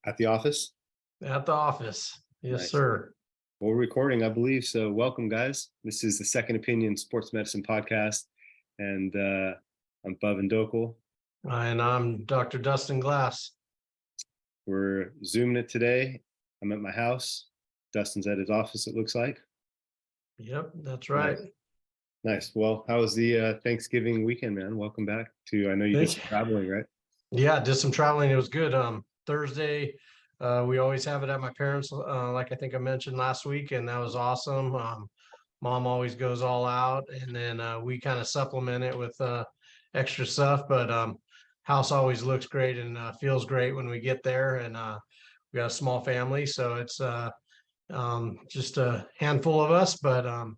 At the office? At the office. Yes, Nice. sir. Well, we're recording, I believe. So, welcome, guys. This is the Second Opinion Sports Medicine Podcast, and I'm Bub and Dhokal. And I'm Dr. Dustin Glass. We're Zooming it today. I'm at my house. Dustin's at his office, it looks like. Yep, that's right. Nice. Well, how was the Thanksgiving weekend, man? Welcome back to, I know you did some traveling, right? Yeah, did some traveling. It was good. Thursday, we always have it at my parents', like I think I mentioned last week, and that was awesome. Mom always goes all out, and then we kind of supplement it with extra stuff. But house always looks great and feels great when we get there. And we got a small family, so it's just a handful of us, but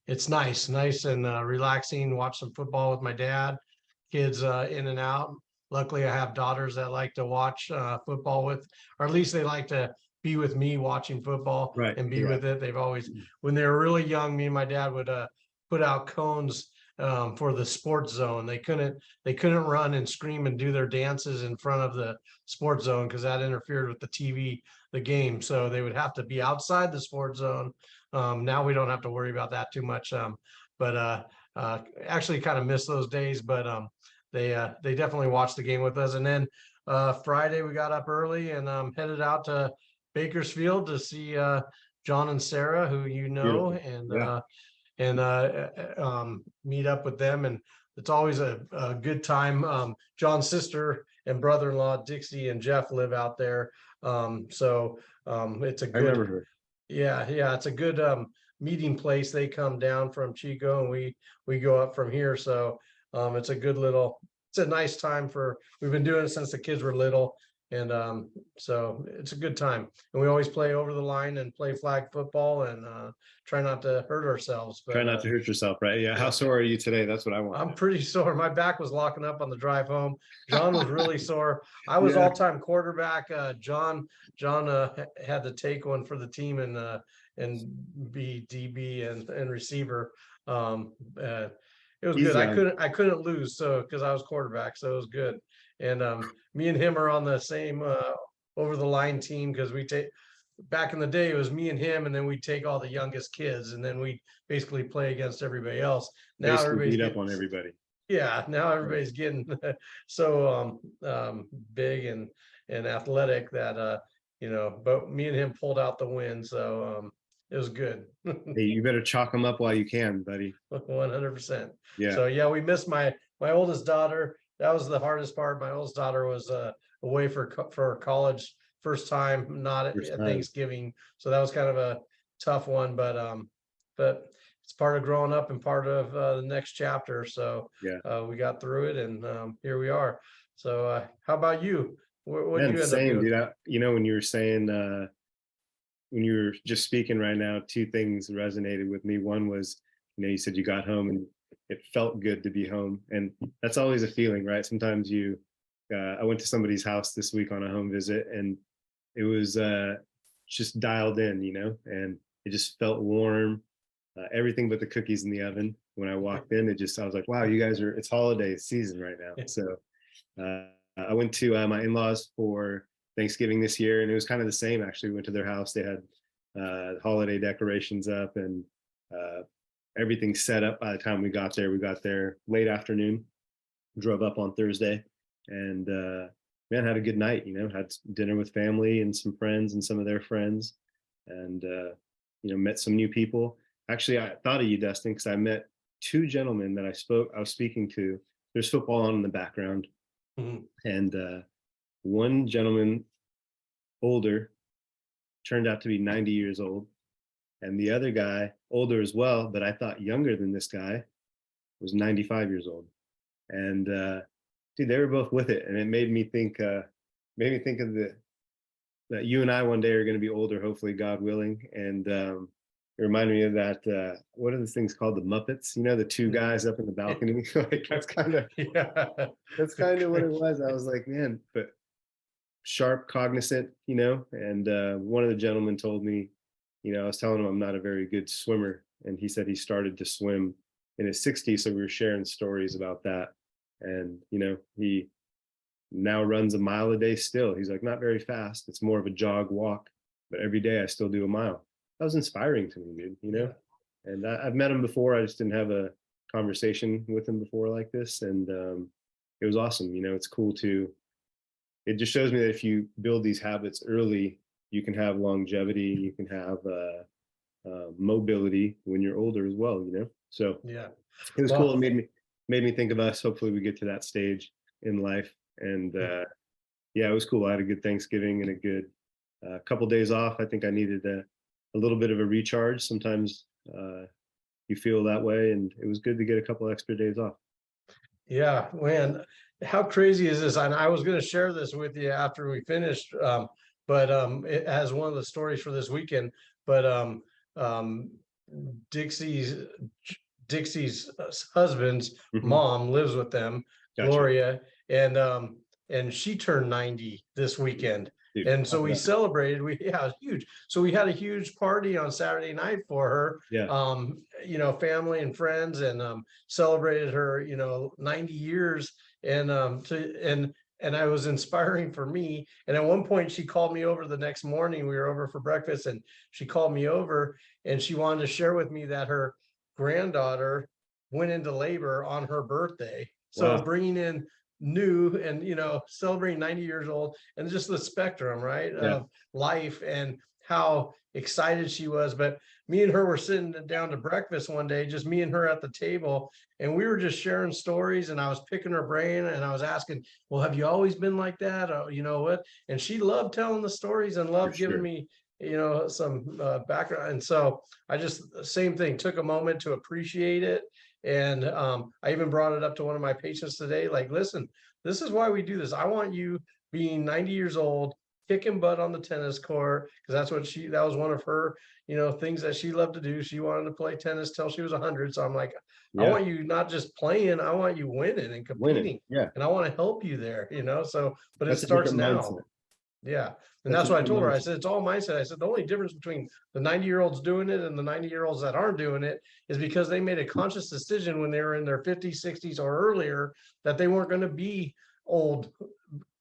it's nice and relaxing. Watch some football with my dad, kids in and out. Luckily, I have daughters that like to watch football with, or at least they like to be with me watching football Right. and be Yeah. with it. They've always, when they were really young, me and my dad would put out cones for the sports zone. They couldn't run and scream and do their dances in front of the sports zone because that interfered with the TV, the game. So they would have to be outside the sports zone. Now we don't have to worry about that too much. But actually kind of miss those days, but they definitely watched the game with us. And then Friday we got up early and headed out to Bakersfield to see John and Sarah, who you know, Beautiful. Yeah. and meet up with them. And it's always a good time. John's sister and brother-in-law Dixie and Jeff live out there, so it's a I remember good, her. yeah, it's a good meeting place. They come down from Chico and we go up from here. So it's a good little, it's a nice time we've been doing it since the kids were little. And so it's a good time. And we always play over the line and play flag football and try not to hurt ourselves. Try But not to hurt yourself, right? Yeah. How sore are you today? That's what I want. I'm pretty sore. My back was locking up on the drive home. John was really sore. I was Yeah. all-time quarterback. John had to take one for the team and be DB and receiver. It was He's good. young. I couldn't lose, so because I was quarterback, so it was good. And me and him are on the same over the line team because we take, back in the day it was me and him, and then we take all the youngest kids and then we basically play against everybody else. Now Basically everybody's beat up getting, on everybody. yeah, now everybody's getting so big and athletic that but me and him pulled out the win, so it was good. Hey, you better chalk them up while you can, buddy. 100%. Yeah. So yeah, we missed my oldest daughter. That was the hardest part. My oldest daughter was away for college, first time, not at First at time. Thanksgiving. So that was kind of a tough one, but it's part of growing up and part of the next chapter. So Yeah. we got through it, and here we are. So how about you? What did Man, you end up same, doing? dude. When you were saying, when you were just speaking right now, two things resonated with me. One was, you said you got home and it felt good to be home. And that's always a feeling, right? Sometimes I went to somebody's house this week on a home visit and it was just dialed in, and it just felt warm. Everything but the cookies in the oven. When I walked in, I was like, wow, you guys it's holiday season right now. So I went to my in-laws for Thanksgiving this year, and it was kind of the same. Actually, we went to their house. They had holiday decorations up and everything set up by the time we got there. We got there late afternoon, drove up on Thursday, and man, had a good night. Had dinner with family and some friends and some of their friends, and met some new people. Actually, I thought of you, Dustin, because I met two gentlemen that I was speaking to. There's football on in the background. Mhm. And one gentleman, older, turned out to be 90 years old. And the other guy, older as well, but I thought younger than this guy, was 95 years old. And dude, they were both with it. And it made me think of that you and I one day are going to be older, hopefully, God willing. And it reminded me of that, what are the things called? The Muppets, the two guys up in the balcony. Like that's kind of what it was. I was like, man, but sharp, cognizant, and one of the gentlemen told me, I was telling him I'm not a very good swimmer. And he said he started to swim in his 60s. So we were sharing stories about that. And, he now runs a mile a day still. He's like, not very fast. It's more of a jog walk, but every day I still do a mile. That was inspiring to me, dude, you know? Yeah. And I've met him before. I just didn't have a conversation with him before like this. And it was awesome. You know, it's cool to, it just shows me that if you build these habits early, you can have longevity, you can have mobility when you're older as well, you know? So Yeah. it was cool. It Well, made me think of us. Hopefully we get to that stage in life. And yeah, it was cool. I had a good Thanksgiving and a good couple days off. I think I needed a little bit of a recharge. Sometimes you feel that way, and it was good to get a couple extra days off. yeah, man, how crazy is this? And I was going to share this with you after we finished, but it has one of the stories for this weekend. But um, Dixie's Dixie's husband's Hmm. mom lives with them, Gotcha. Gloria, and she turned 90 this weekend. Dude, And so talk we about, celebrated. Yeah, it was huge. So we had a huge party on Saturday night for her. yeah, Family and friends, and celebrated her, 90 years. And I was inspiring for me. And at one point she called me over the next morning. We were over for breakfast, and she called me over, and she wanted to share with me that her granddaughter went into labor on her birthday. So wow, bringing in new and, celebrating 90 years old, and just the spectrum, right, yeah, of life, and how excited she was. But me and her were sitting down to breakfast one day, just me and her at the table, and we were just sharing stories, and I was picking her brain, and I was asking, well, have you always been like that? You know what? And she loved telling the stories and for loved giving sure. me, some background. And so I just, same thing, took a moment to appreciate it. And I even brought it up to one of my patients today, like, listen, this is why we do this. I want you being 90 years old, kicking butt on the tennis court, because that was one of her, things that she loved to do. She wanted to play tennis till she was 100. So I'm like, I Yeah, want you not just playing, I want you winning and winning. competing. Yeah, And I want to help you there, so, but it that's a starts different now. mindset. Yeah. And That's a that's what I different told her. I mindset. said, it's all mindset. I said, the only difference between the 90-year-olds doing it and the 90-year-olds that aren't doing it is because they made a conscious decision when they were in their 50s, 60s, or earlier, that they weren't going to be old,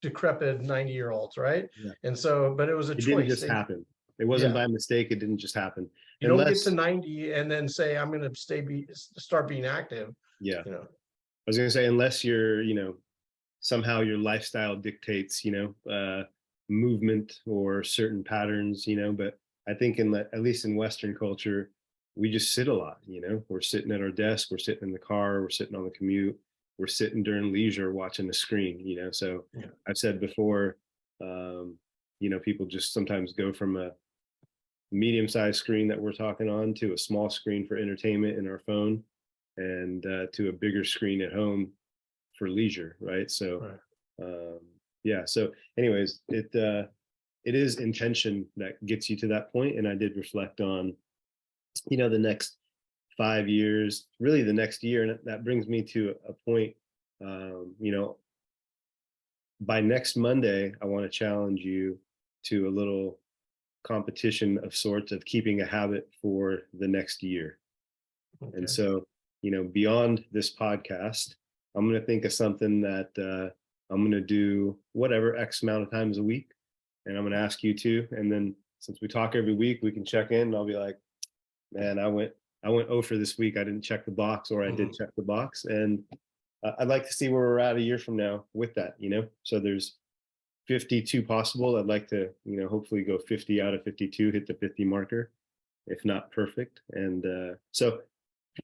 decrepit 90-year-olds, right? Yeah, And so, but it was a it didn't choice. just happen. It wasn't Yeah, by mistake. It didn't just happen. you don't get to Unless, 90 and then say, I'm going to start being active, yeah, you know. I was gonna say, unless you're, somehow your lifestyle dictates, movement or certain patterns, but I think at least in Western culture, we just sit a lot, we're sitting at our desk, we're sitting in the car, we're sitting on the commute, we're sitting during leisure watching the screen, so Yeah. I've said before, um, people just sometimes go from a medium-sized screen that we're talking on to a small screen for entertainment in our phone, and to a bigger screen at home for leisure, right? So Right. um, yeah. So, anyways, it is intention that gets you to that point, and I did reflect on, the next 5 years, really the next year, and that brings me to a point. By next Monday, I want to challenge you to a little competition of sorts of keeping a habit for the next year. And Okay. so, beyond this podcast, I'm going to think of something that I'm going to do whatever X amount of times a week. And I'm going to ask you to. And then since we talk every week, we can check in, and I'll be like, man, I went 0 for this week. I didn't check the box, or I did Mhm. check the box. And I'd like to see where we're at a year from now with that, So there's 52 possible. I'd like to, hopefully go 50 out of 52, hit the 50 marker, if not perfect. And so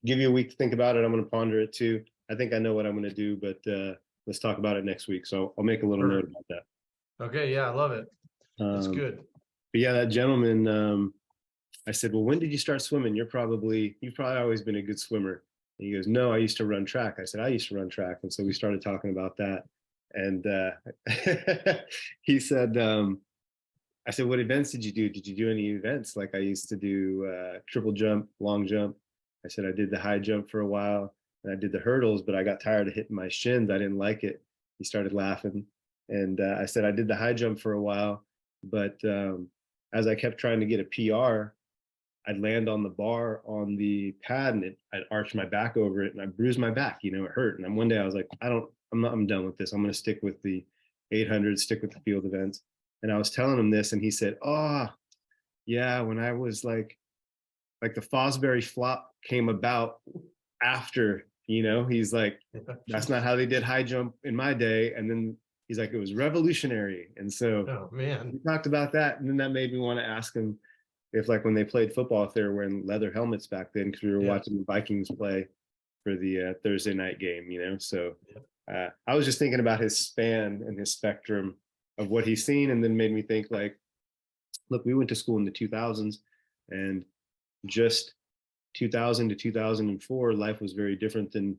give you a week to think about it. I'm going to ponder it too. I think I know what I'm going to do, but let's talk about it next week. So I'll make a little note Perfect. about that. Okay. Yeah, I love it. That's Um, good. but yeah, that gentleman, I said, well, when did you start swimming? You've probably always been a good swimmer. And he goes, no, I used to run track. I said, I used to run track. And so we started talking about that. And he said, I said, what events did you do? Did you do any events? Like I used to do triple jump, long jump. I said, I did the high jump for a while, and I did the hurdles, but I got tired of hitting my shins. I didn't like it. He started laughing. And I said, I did the high jump for a while, but as I kept trying to get a PR, I'd land on the bar on the pad, and I'd arch my back over it, and I bruised my back, it hurt. And then one day I was like, I'm done with this. I'm going to stick with the 800, stick with the field events. And I was telling him this, and he said, "Oh, yeah, when I was like the Fosbury flop came about after, he's like, that's not how they did high jump in my day." And then he's like, it was revolutionary. And so Oh man. we talked about that. And then that made me want to ask him if, like, when they played football, if they were wearing leather helmets back then, because we were watching the Vikings play for the Thursday night game, So I was just thinking about his span and his spectrum of what he's seen, and then made me think, like, look, we went to school in the 2000s, and just 2000 to 2004, life was very different than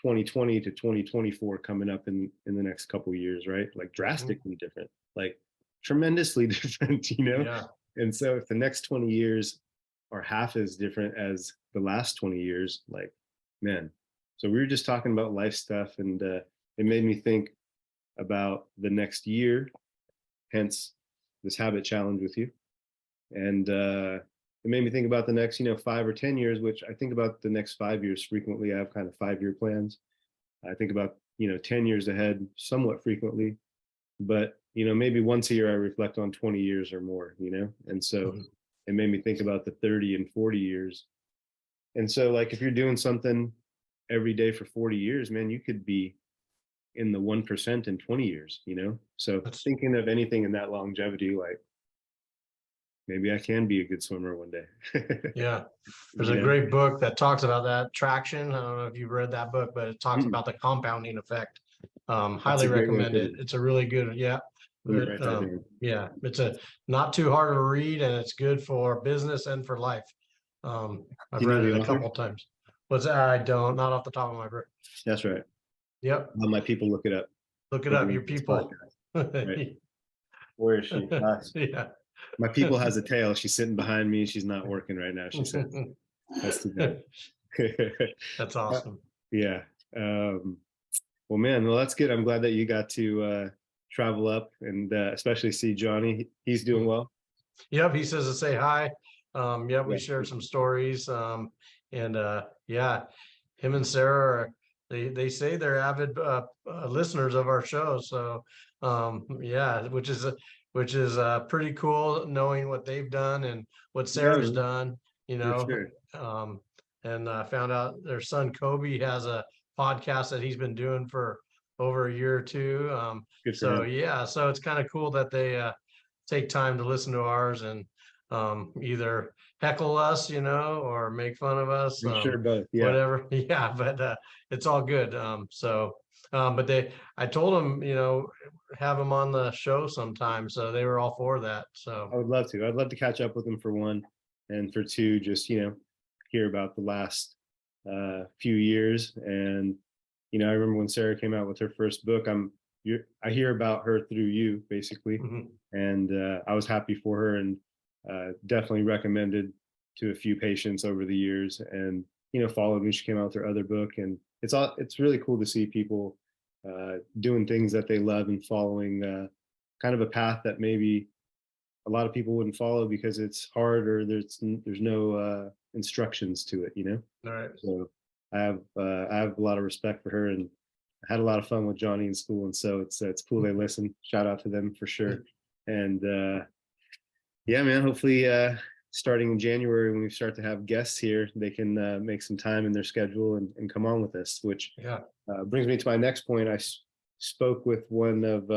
2020 to 2024 coming up in the next couple of years, right? Like drastically different, like tremendously different, Yeah. And so if the next 20 years are half as different as the last 20 years, like, man. So we were just talking about life stuff, and it made me think about the next year, hence this habit challenge with you. And it made me think about the next, 5 or 10 years, which I think about the next 5 years frequently. I have kind of 5-year plans. I think about, 10 years ahead somewhat frequently, but, maybe once a year I reflect on 20 years or more, and so it made me think about the 30 and 40 years. And so, like, if you're doing something every day for 40 years, man, you could be in the 1% in 20 years, So thinking of anything in that longevity, like, maybe I can be a good swimmer one day. Yeah. There's a great book that talks about that, Traction. I don't know if you've read that book, but it talks about the compounding effect. Highly recommend it. It's a really good, but yeah, it's a not too hard of a read, and it's good for business and for life. I've read it a couple times. What's that? I don't, not off the top of my brain. That's right. Yep. I'll my people look it up. Look it up. Your people. Right. Where is she? Yeah. My people has a tail. She's sitting behind me. She's not working right now, she said. That's too bad. That's awesome. Yeah. Well, man, well, that's good. I'm glad that you got to travel up and especially see Johnny. He's doing well. Yep. He says to say hi. Yeah, we shared some stories. And yeah, him and Sarah are, they say they're avid listeners of our show. So yeah, which is pretty cool, knowing what they've done and what Sarah's done, Sure. And found out their son Kobe has a podcast that he's been doing for over a year or two. So yeah, so it's kind of cool that they take time to listen to ours and either heckle us, or make fun of us. I'm sure both. Yeah. Whatever. Yeah, but it's all good. But I told them, have them on the show sometime. So they were all for that. So I would love to. I'd love to catch up with them, for one, and for two, just, hear about the last few years. And, I remember when Sarah came out with her first book, I hear about her through you, basically. And I was happy for her, and definitely recommended to a few patients over the years, and, followed when she came out with her other book. And it's really cool to see people doing things that they love and following kind of a path that maybe a lot of people wouldn't follow because it's hard, or there's no instructions to it, all right. So I have a lot of respect for her, and I had a lot of fun with Johnny in school, and so it's cool they listen. Shout out to them for sure. And yeah, man, hopefully starting in January, when we start to have guests here, they can make some time in their schedule and come on with us, which brings me to my next point. I spoke with one of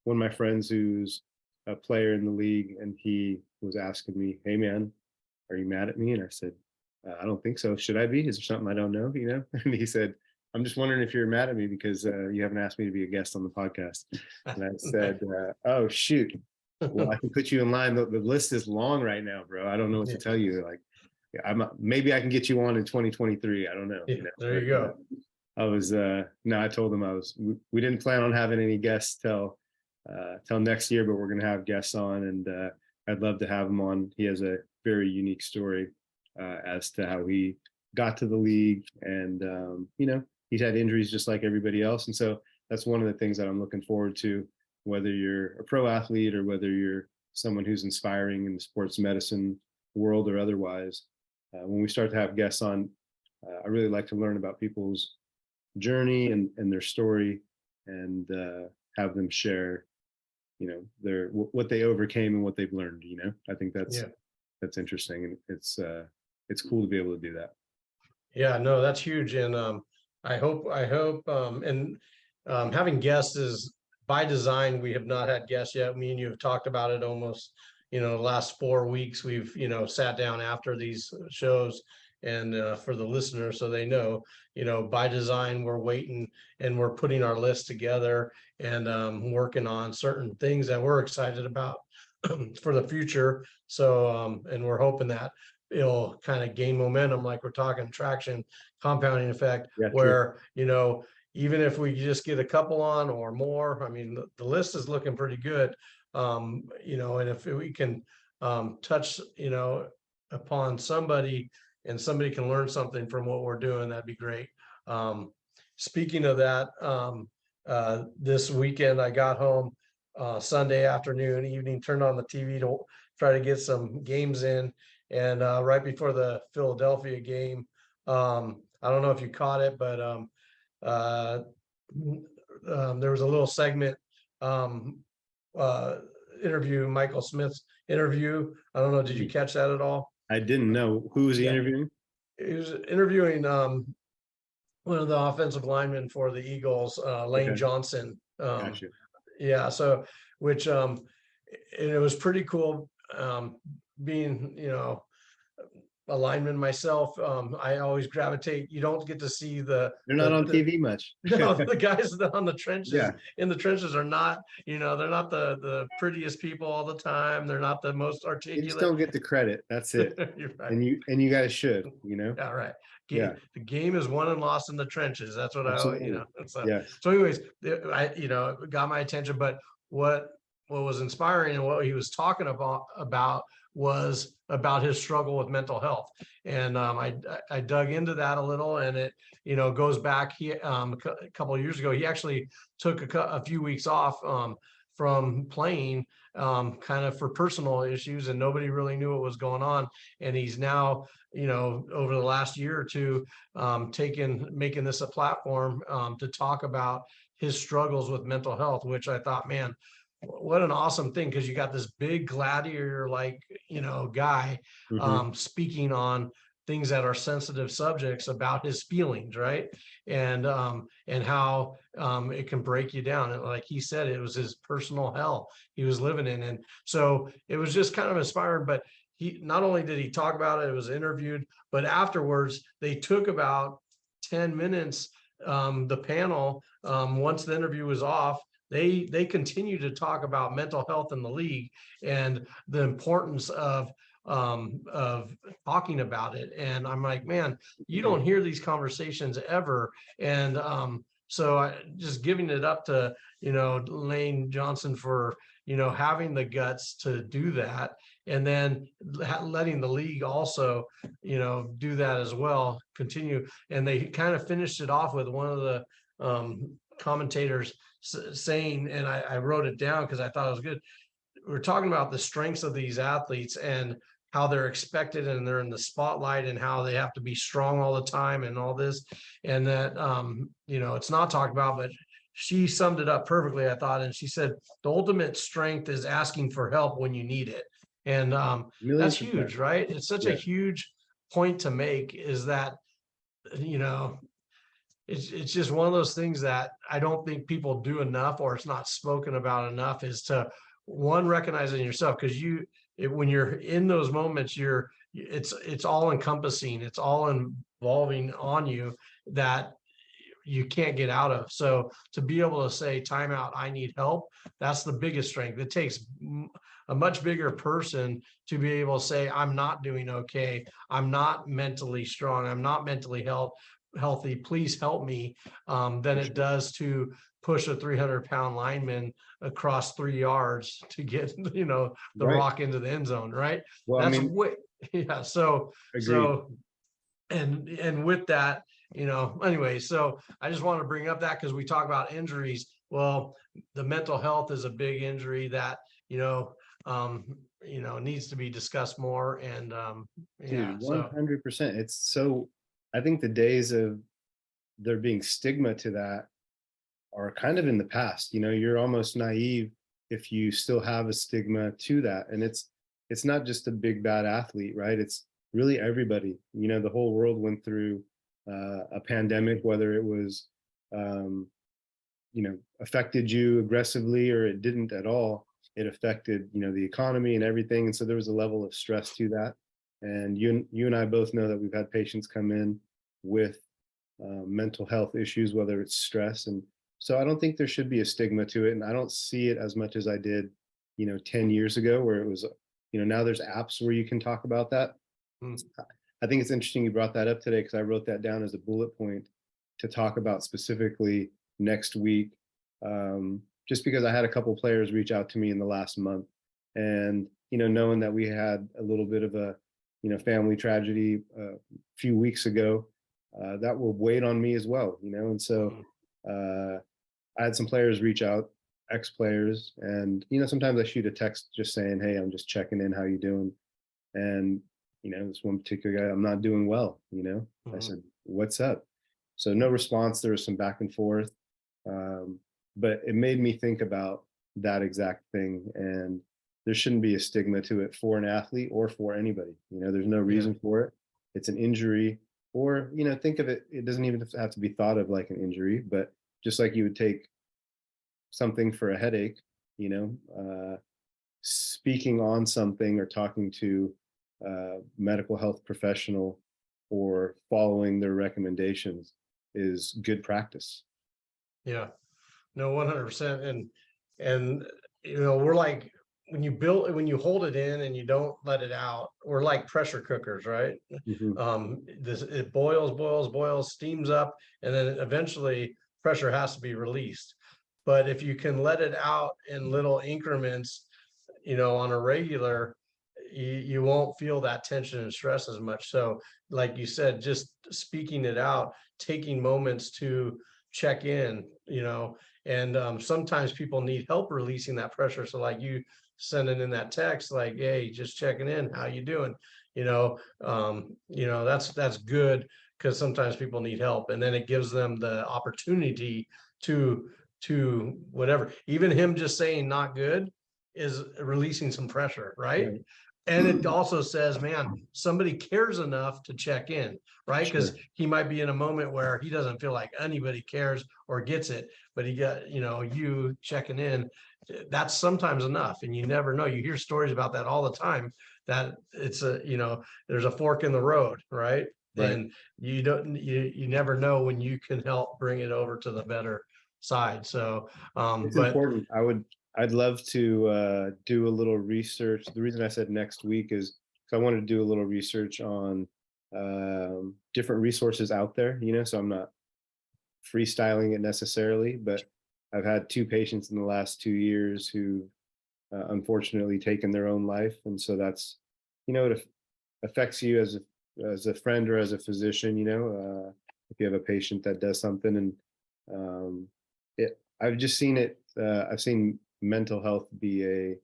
my friends who's a player in the league, and he was asking me, "Hey, man, are you mad at me?" And I said, "I don't think so. Should I be? Is there something I don't know?" And he said, "I'm just wondering if you're mad at me because you haven't asked me to be a guest on the podcast." And I said, "Oh, shoot. Well, I can put you in line. The list is long right now, bro. I don't know what to tell you. Like, maybe I can get you on in 2023. I don't know." There you go. I was no, I told him we didn't plan on having any guests till next year, but we're going to have guests on, and I'd love to have him on. He has a very unique story as to how he got to the league, and he's had injuries just like everybody else. And so that's one of the things that I'm looking forward to, whether you're a pro athlete or whether you're someone who's inspiring in the sports medicine world or otherwise. When we start to have guests on, I really like to learn about people's journey and their story, and have them share, their what they overcame and what they've learned. I think that's interesting, and it's cool to be able to do that. Yeah, no, that's huge. And I hope and having guests is by design. We have not had guests yet. Me and you have talked about it almost, the last 4 weeks. We've, sat down after these shows, and for the listeners, so they know, by design, we're waiting and we're putting our list together and working on certain things that we're excited about for the future. So and we're hoping that it'll kind of gain momentum, like we're talking traction, compounding effect, Yeah, true. where, even if we just get a couple on or more, I mean, the list is looking pretty good. And if we can touch, upon somebody and somebody can learn something from what we're doing, that'd be great. Speaking of that, this weekend I got home Sunday afternoon, evening, turned on the TV to try to get some games in. And right before the Philadelphia game, I don't know if you caught it, but there was a little segment, interview, Michael Smith's interview. I don't know, did you catch that at all? I didn't know. Who was he interviewing? He was interviewing one of the offensive linemen for the Eagles, Lane Okay. Johnson. Gotcha. Yeah, so which and it was pretty cool, being, a lineman myself. I always gravitate. You don't get to see They're not on TV much. no, the guys on the trenches, Yeah. in the trenches are not, they're not the prettiest people all the time. They're not the most You just articulate. don't get the credit. That's it. You're right. And you guys should, Yeah, right. Yeah. The game is won and lost in the trenches. That's what Absolutely. Yes. So anyways, I, it got my attention, but what was inspiring and what he was talking about was about his struggle with mental health. And I dug into that a little, and it, goes back, he a couple of years ago, he actually took a few weeks off from playing, kind of for personal issues, and nobody really knew what was going on. And he's now, over the last year or two, making this a platform to talk about his struggles with mental health, which I thought, man, what an awesome thing, because you got this big gladiator like, guy speaking on things that are sensitive subjects about his feelings, right? And how it can break you down. And like he said, it was his personal hell he was living in. And so it was just kind of inspiring. But he not only did he talk about it, it was interviewed, but afterwards they took about 10 minutes, the panel, once the interview was off, they continue to talk about mental health in the league and the importance of talking about it. And I'm like, man, you don't hear these conversations ever. And so I just giving it up to, Lane Johnson for, having the guts to do that. And then letting the league also, do that as well, continue. And they kind of finished it off with one of the commentators saying, and I wrote it down because I thought it was good. We're talking about the strengths of these athletes and how they're expected and they're in the spotlight and how they have to be strong all the time and all this. And that, it's not talked about, but she summed it up perfectly, I thought. And she said, the ultimate strength is asking for help when you need it. And that's huge, right? It's such a huge point to make, is that, it's just one of those things that I don't think people do enough, or it's not spoken about enough, is to recognize it in yourself. Because when you're in those moments, it's all encompassing, it's all involving on you, that you can't get out of. So to be able to say, time out, I need help, that's the biggest strength. It takes a much bigger person to be able to say, I'm not doing okay, I'm not mentally strong, I'm not mentally healthy, please help me, than it does to push a 300-pound lineman across 3 yards to get, the rock into the end zone, right? Well, that's yeah. So agreed. So and with that, anyway, so I just want to bring up that because we talk about injuries. Well, the mental health is a big injury that, needs to be discussed more. And Dude, 100%. It's so, I think the days of there being stigma to that are kind of in the past. You're almost naive if you still have a stigma to that. And it's not just a big bad athlete, right? It's really everybody. The whole world went through a pandemic, whether it was affected you aggressively or it didn't at all. It affected the economy and everything, and so there was a level of stress to that. And you and I both know that we've had patients come in with mental health issues, whether it's stress. And so I don't think there should be a stigma to it, and I don't see it as much as I did 10 years ago, where it was now there's apps where you can talk about that. Mm. I think it's interesting you brought that up today, because I wrote that down as a bullet point to talk about specifically next week, just because I had a couple players reach out to me in the last month, and knowing that we had a little bit of a family tragedy a few weeks ago, that will weigh on me as well, and so I had some players reach out, ex-players, and sometimes I shoot a text just saying, hey, I'm just checking in, how you doing? And this one particular guy, I'm not doing well. I said, what's up? So no response. There was some back and forth, but it made me think about that exact thing. And there shouldn't be a stigma to it for an athlete or for anybody. There's no reason for it. It's an injury, or think of it. It doesn't even have to be thought of like an injury, but just like you would take something for a headache, speaking on something or talking to a medical health professional or following their recommendations is good practice. Yeah, no, 100%. And we're like, when you hold it in and you don't let it out, we're like pressure cookers, right? It boils, steams up, and then eventually pressure has to be released. But if you can let it out in little increments, on a regular, you won't feel that tension and stress as much. So like you said, just speaking it out, taking moments to check in, and sometimes people need help releasing that pressure. So like you sending in that text, like, hey, just checking in, how you doing? That's good, because sometimes people need help, and then it gives them the opportunity to whatever. Even him just saying not good is releasing some pressure, right? And it also says, man, somebody cares enough to check in, right? Because he might be in a moment where he doesn't feel like anybody cares or gets it, but he got, you checking in. That's sometimes enough. And you never know. You hear stories about that all the time, that it's there's a fork in the road, right? And you never know when you can help bring it over to the better side. So it's but important. I'd love to do a little research. The reason I said next week is because I wanted to do a little research on different resources out there, so I'm not freestyling it necessarily, but I've had 2 patients in the last 2 years who unfortunately taken their own life. And so that's, it affects you as a friend or as a physician, if you have a patient that does something. And I've just seen it, I've seen mental health be a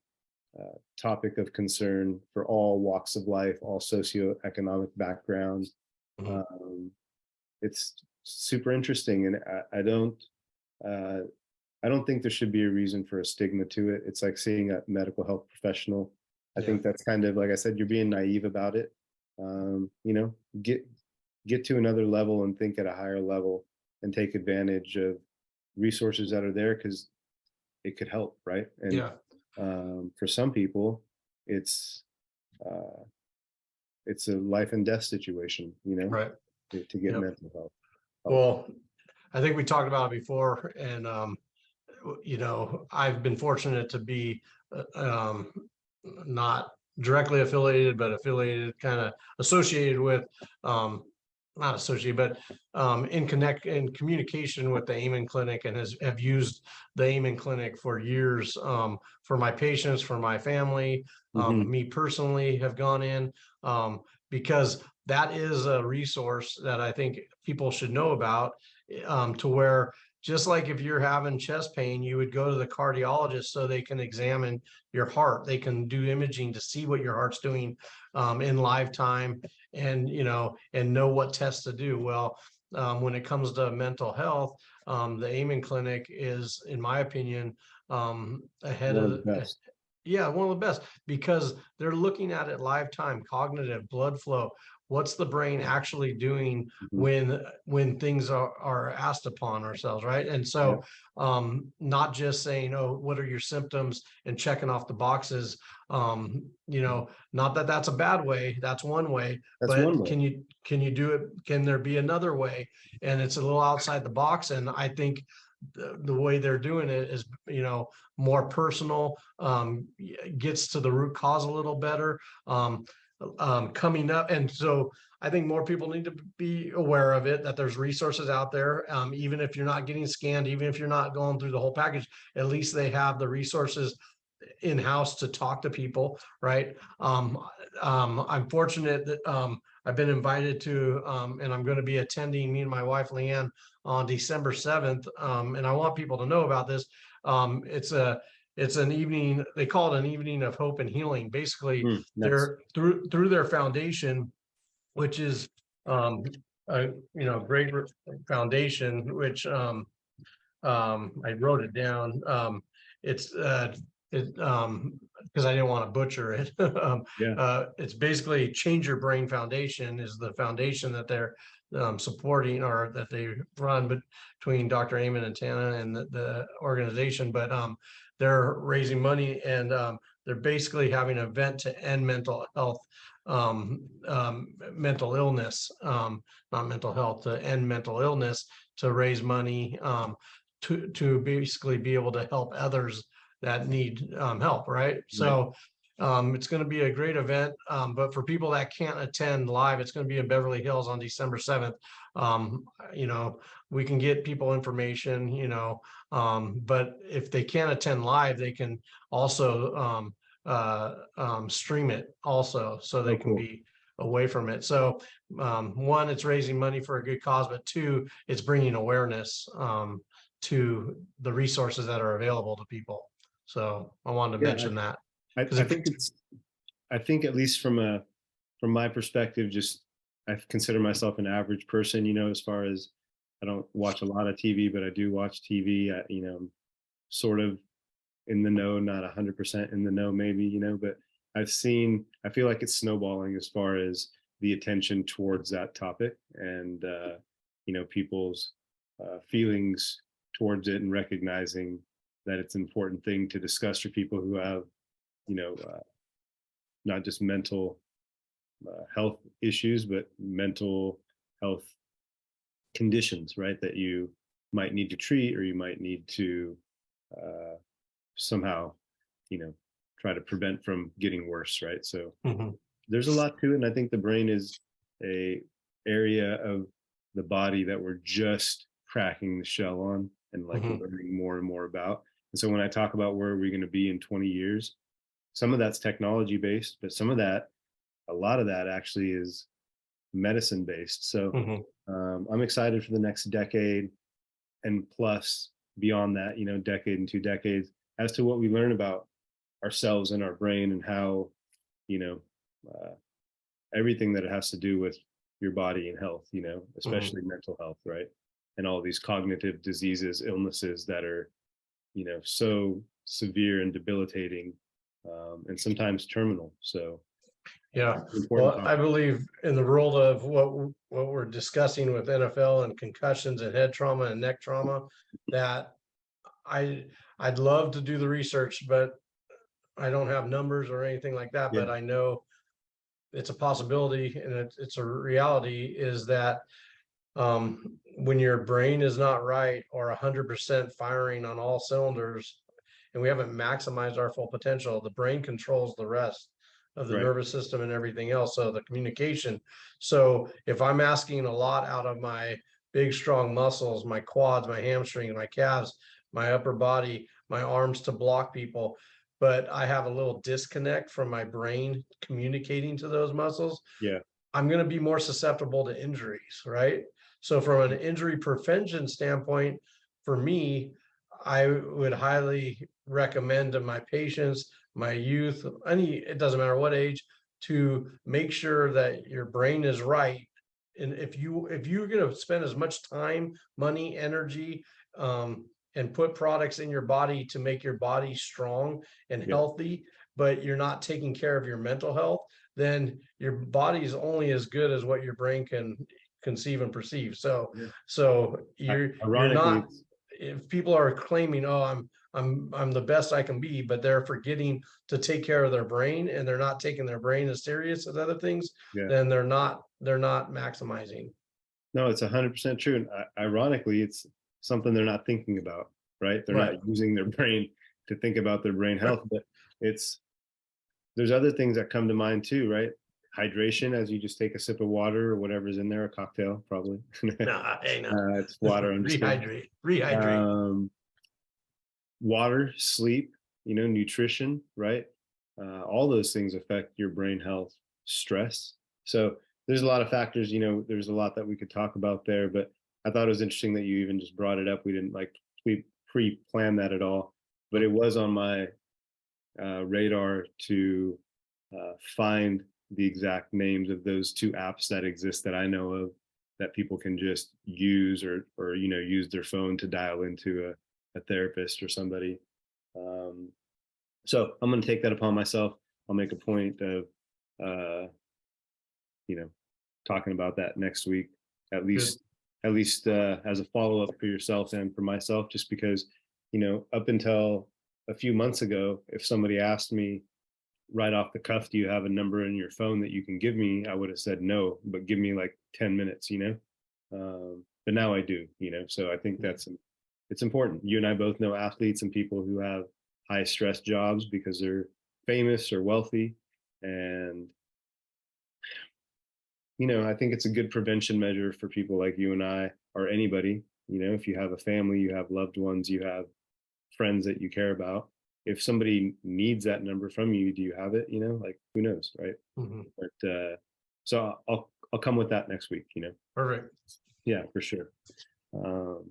topic of concern for all walks of life, all socioeconomic backgrounds. It's super interesting, and I don't think there should be a reason for a stigma to it. It's like seeing a medical health professional. I think that's kind of, like I said, you're being naive about it. Get to another level and think at a higher level and take advantage of resources that are there, because it could help, right? And for some people, it's a life and death situation, right. to get mental health. Well, I think we talked about it before, and I've been fortunate to be not directly affiliated, but affiliated, kind of associated with, not associated, but in communication with the Amen Clinic, and have used the Amen Clinic for years, for my patients, for my family, me personally have gone in, because that is a resource that I think people should know about, to where, just like if you're having chest pain, you would go to the cardiologist so they can examine your heart. They can do imaging to see what your heart's doing in live time, and and know what tests to do. Well, when it comes to mental health, the Amen Clinic is, in my opinion, ahead One of of the best. yeah, one of the best, because they're looking at it live time, cognitive, blood flow. What's the brain actually doing Mhm. when things are asked upon ourselves, right? And Yep. so not just saying, oh, what are your symptoms and checking off the boxes. Not that that's a bad way, that's one way, That's one but way. can you do it? Can there be another way? And it's a little outside the box. And I think the way they're doing it is, more personal, gets to the root cause a little better, coming up. And so I think more people need to be aware of it, that there's resources out there. Even if you're not getting scanned, even if you're not going through the whole package, at least they have the resources in-house to talk to people, right? I'm fortunate that I've been invited to, and I'm going to be attending, me and my wife Leanne, on December 7th. And I want people to know about this. It's an evening, they call it an evening of hope and healing. Basically, Nice. they're through their foundation, which is a great foundation, which I wrote it down. It's because I didn't want to butcher it. Yeah. It's basically Change Your Brain Foundation is the foundation that they're supporting, or that they run between Dr. Amen and Tana and the organization. But they're raising money, and they're basically having an event to end mental health, mental illness, not mental health, to end mental illness, to raise money, to basically be able to help others that need help, right? So it's going to be a great event, but for people that can't attend live, it's going to be in Beverly Hills on December 7th. Um, you know, we can get people information, but if they can't attend live, they can also stream it also, so they Oh, can cool. be away from it. So one, it's raising money for a good cause, but two, it's bringing awareness to the resources that are available to people. So I wanted to Yeah. mention that, because I think I think at least from my perspective, just I consider myself an average person, as far as I don't watch a lot of TV, but I do watch TV. I'm sort of in the know, not 100% in the know, maybe, but I feel like it's snowballing as far as the attention towards that topic, and, people's feelings towards it, and recognizing that it's an important thing to discuss for people who have, you know, uh, not just mental health issues, but mental health conditions, right? That you might need to treat, or you might need to uh, somehow, you know, try to prevent from getting worse, right? So Mhm, there's a lot to it, and I think the brain is a area of the body that we're just cracking the shell on, and like mhm, learning more and more about. And so when I talk about where are we going to be in 20 years, some of that's technology based, but a lot of that actually is medicine based. So mhm, I'm excited for the next decade and plus, beyond that, decade and 2 decades, as to what we learn about ourselves and our brain, and how, you know, uh, everything that it has to do with your body and health, mhm. especially mental health, right? And all these cognitive diseases, illnesses that are, so severe and debilitating, and sometimes terminal. So Yeah, it's an important well, I topic. believe in the world of what we're discussing with NFL and concussions and head trauma and neck trauma, that I I'd love to do the research, but I don't have numbers or anything like that. Yeah, But I know it's a possibility, and it's a reality, is that when your brain is not right, or 100% firing on all cylinders, and we haven't maximized our full potential, the brain controls the rest of the right. nervous system and everything else. So the communication. So if I'm asking a lot out of my big, strong muscles, my quads, my hamstrings, my calves, my upper body, my arms to block people, but I have a little disconnect from my brain communicating to those muscles, Yeah. I'm going to be more susceptible to injuries, right? So from an injury prevention standpoint, for me, I would highly recommend to my patients, my youth, it doesn't matter what age, to make sure that your brain is right. And if you're going to spend as much time, money, energy, and put products in your body to make your body strong and Yeah. healthy, but you're not taking care of your mental health, then your body is only as good as what your brain can conceive and perceive. So, Yeah. you're Ironically, not, if people are claiming, oh, I'm the best I can be, but they're forgetting to take care of their brain, and they're not taking their brain as serious as other things, yeah. then they're not maximizing. No, it's 100% true. And ironically, it's something they're not thinking about, right? They're not Right. using their brain to think about their brain health, but it's there's other things that come to mind too, right? Hydration, as you just take a sip of water or whatever's in there, a cocktail probably. Nah, hey, no. It's water. I'm just kidding. Rehydrate. Um, Water, sleep, nutrition, right? All those things affect your brain health, stress. So there's a lot of factors, there's a lot that we could talk about there, but I thought it was interesting that you even just brought it up. We didn't like pre-plan that at all, but it was on my radar to find the exact names of those two apps that exist that I know of that people can just use or use their phone to dial into a therapist or somebody. Um, so I'm going to take that upon myself. I'll make a point of uh, you know talking about that next week, at Good. least as a follow-up for yourself and for myself, just because up until a few months ago, if somebody asked me right off the cuff, do you have a number in your phone that you can give me, I would have said no, but give me like 10 minutes. But now I do. So I think it's important. You and I both know athletes and people who have high stress jobs because they're famous or wealthy, and I think it's a good prevention measure for people like you and I, or anybody. If you have a family, you have loved ones, you have friends that you care about. If somebody needs that number from you, do you have it? Like, who knows, right? Mhm. But so I'll come with that next week. Perfect. Yeah, for sure. Um,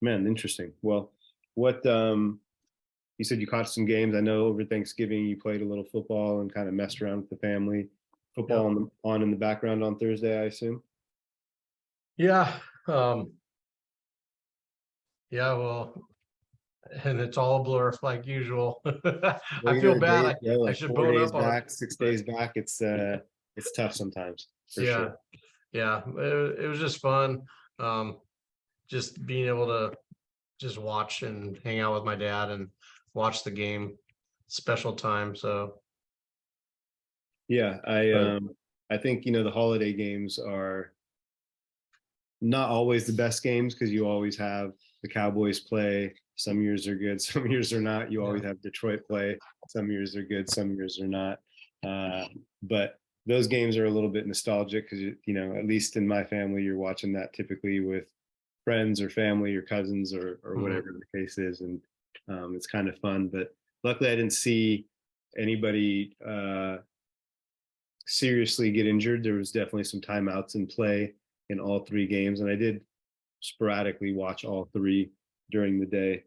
Man, interesting. Well, what you said you caught some games. I know over Thanksgiving you played a little football and kind of messed around with the family. Football Yep. on in the background on Thursday, I assume. Yeah. Yeah. Well, and it's all a blur like usual. Well, I feel the bad. days I, go I like should four bone days up on, back, six but days back. It's tough sometimes for yeah, sure. yeah. It was just fun. Um, just being able to just watch and hang out with my dad and watch the game. Special time. So, Yeah, but I think the holiday games are not always the best games because you always have the Cowboys play. Some years are good, some years are not. You yeah. always have Detroit play. Some years are good, some years are not. But those games are a little bit nostalgic because at least in my family, you're watching that typically with friends or family or cousins or Mhm. whatever the case is, and it's kind of fun. But luckily, I didn't see anybody seriously get injured. There was definitely some timeouts in play in all three games, and I did sporadically watch all three during the day.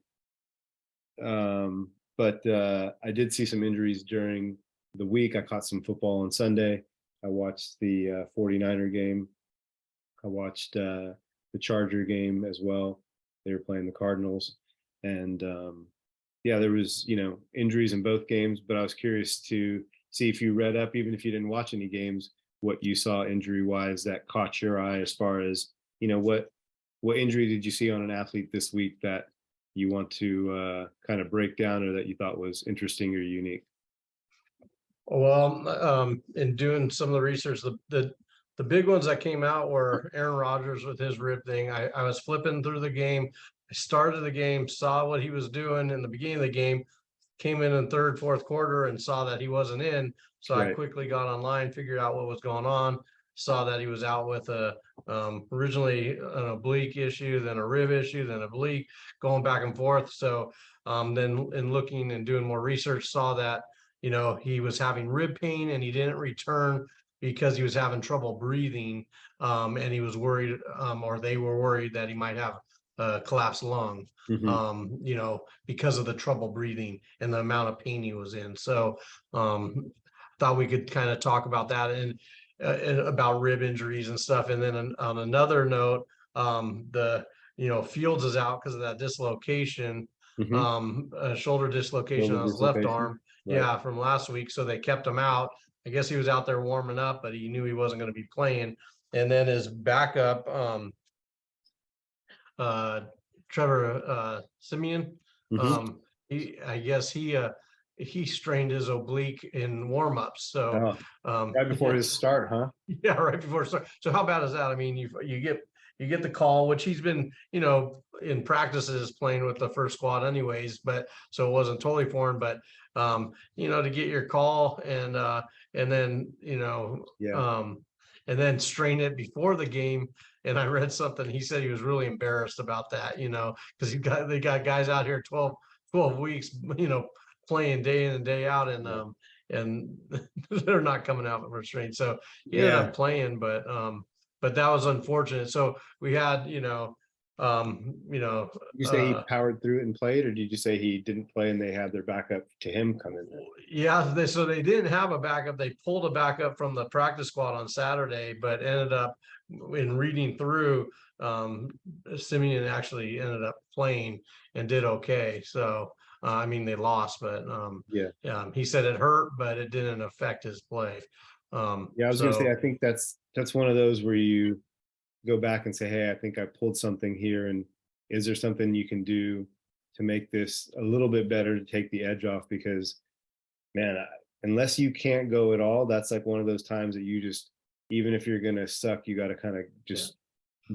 But I did see some injuries during the week. I caught some football on Sunday. I watched the 49er game. I watched the Charger game as well. They were playing the Cardinals. And yeah, there was, injuries in both games, but I was curious to see if you read up, even if you didn't watch any games, what you saw injury wise that caught your eye as far as, what injury did you see on an athlete this week that you want to kind of break down or that you thought was interesting or unique? Well, in doing some of the research, the big ones that came out were Aaron Rodgers with his rib thing. I was flipping through the game. I started the game, saw what he was doing in the beginning of the game, came in third, fourth quarter and saw that he wasn't in. So I Right. quickly got online, figured out what was going on, saw that he was out with originally an oblique issue, then a rib issue, then oblique, going back and forth. So then in looking and doing more research, saw that, he was having rib pain and he didn't return because he was having trouble breathing. And he was worried, or they were worried that he might have a collapsed lung, Mm-hmm. because of the trouble breathing and the amount of pain he was in. So thought we could kind of talk about that and about rib injuries and stuff. And then on another note, the Fields is out because of that dislocation, Hmm. shoulder dislocation Shoulder on his left dislocation. arm. Right. Yeah, from last week. So they kept him out. I guess he was out there warming up, but he knew he wasn't going to be playing. And then his backup, uh, Trevor Simeon, Hmm. um, I guess he strained his oblique in warmups. So Oh, right before yeah, his start, huh? yeah, right before start. So how bad is that? I mean, you get the call, which he's been, in practices playing with the first squad anyways, but so it wasn't totally foreign, but to get your call and then, Yeah. and then strain it before the game. And I read something, he said he was really embarrassed about that, because they got guys out here 12 weeks, playing day in and day out, Yeah. and they're not coming out for strain. So he ended Yeah. up playing, but that was unfortunate. So we had, um, you know, Did you say he uh, powered through it and played, or did you say he didn't play and they had their backup to him come in there? yeah, so they didn't have a backup. They pulled a backup from the practice squad on Saturday, but ended up in reading through, Simeon actually ended up playing and did okay. So I mean, they lost, but Yeah. he said it hurt, but it didn't affect his play. Yeah, I was gonna say, So I think that's one of those where you go back and say, hey, I think I pulled something here, and is there something you can do to make this a little bit better to take the edge off? Because man, unless you can't go at all, that's like one of those times that you just, even if you're gonna suck, you got to kind of yeah. just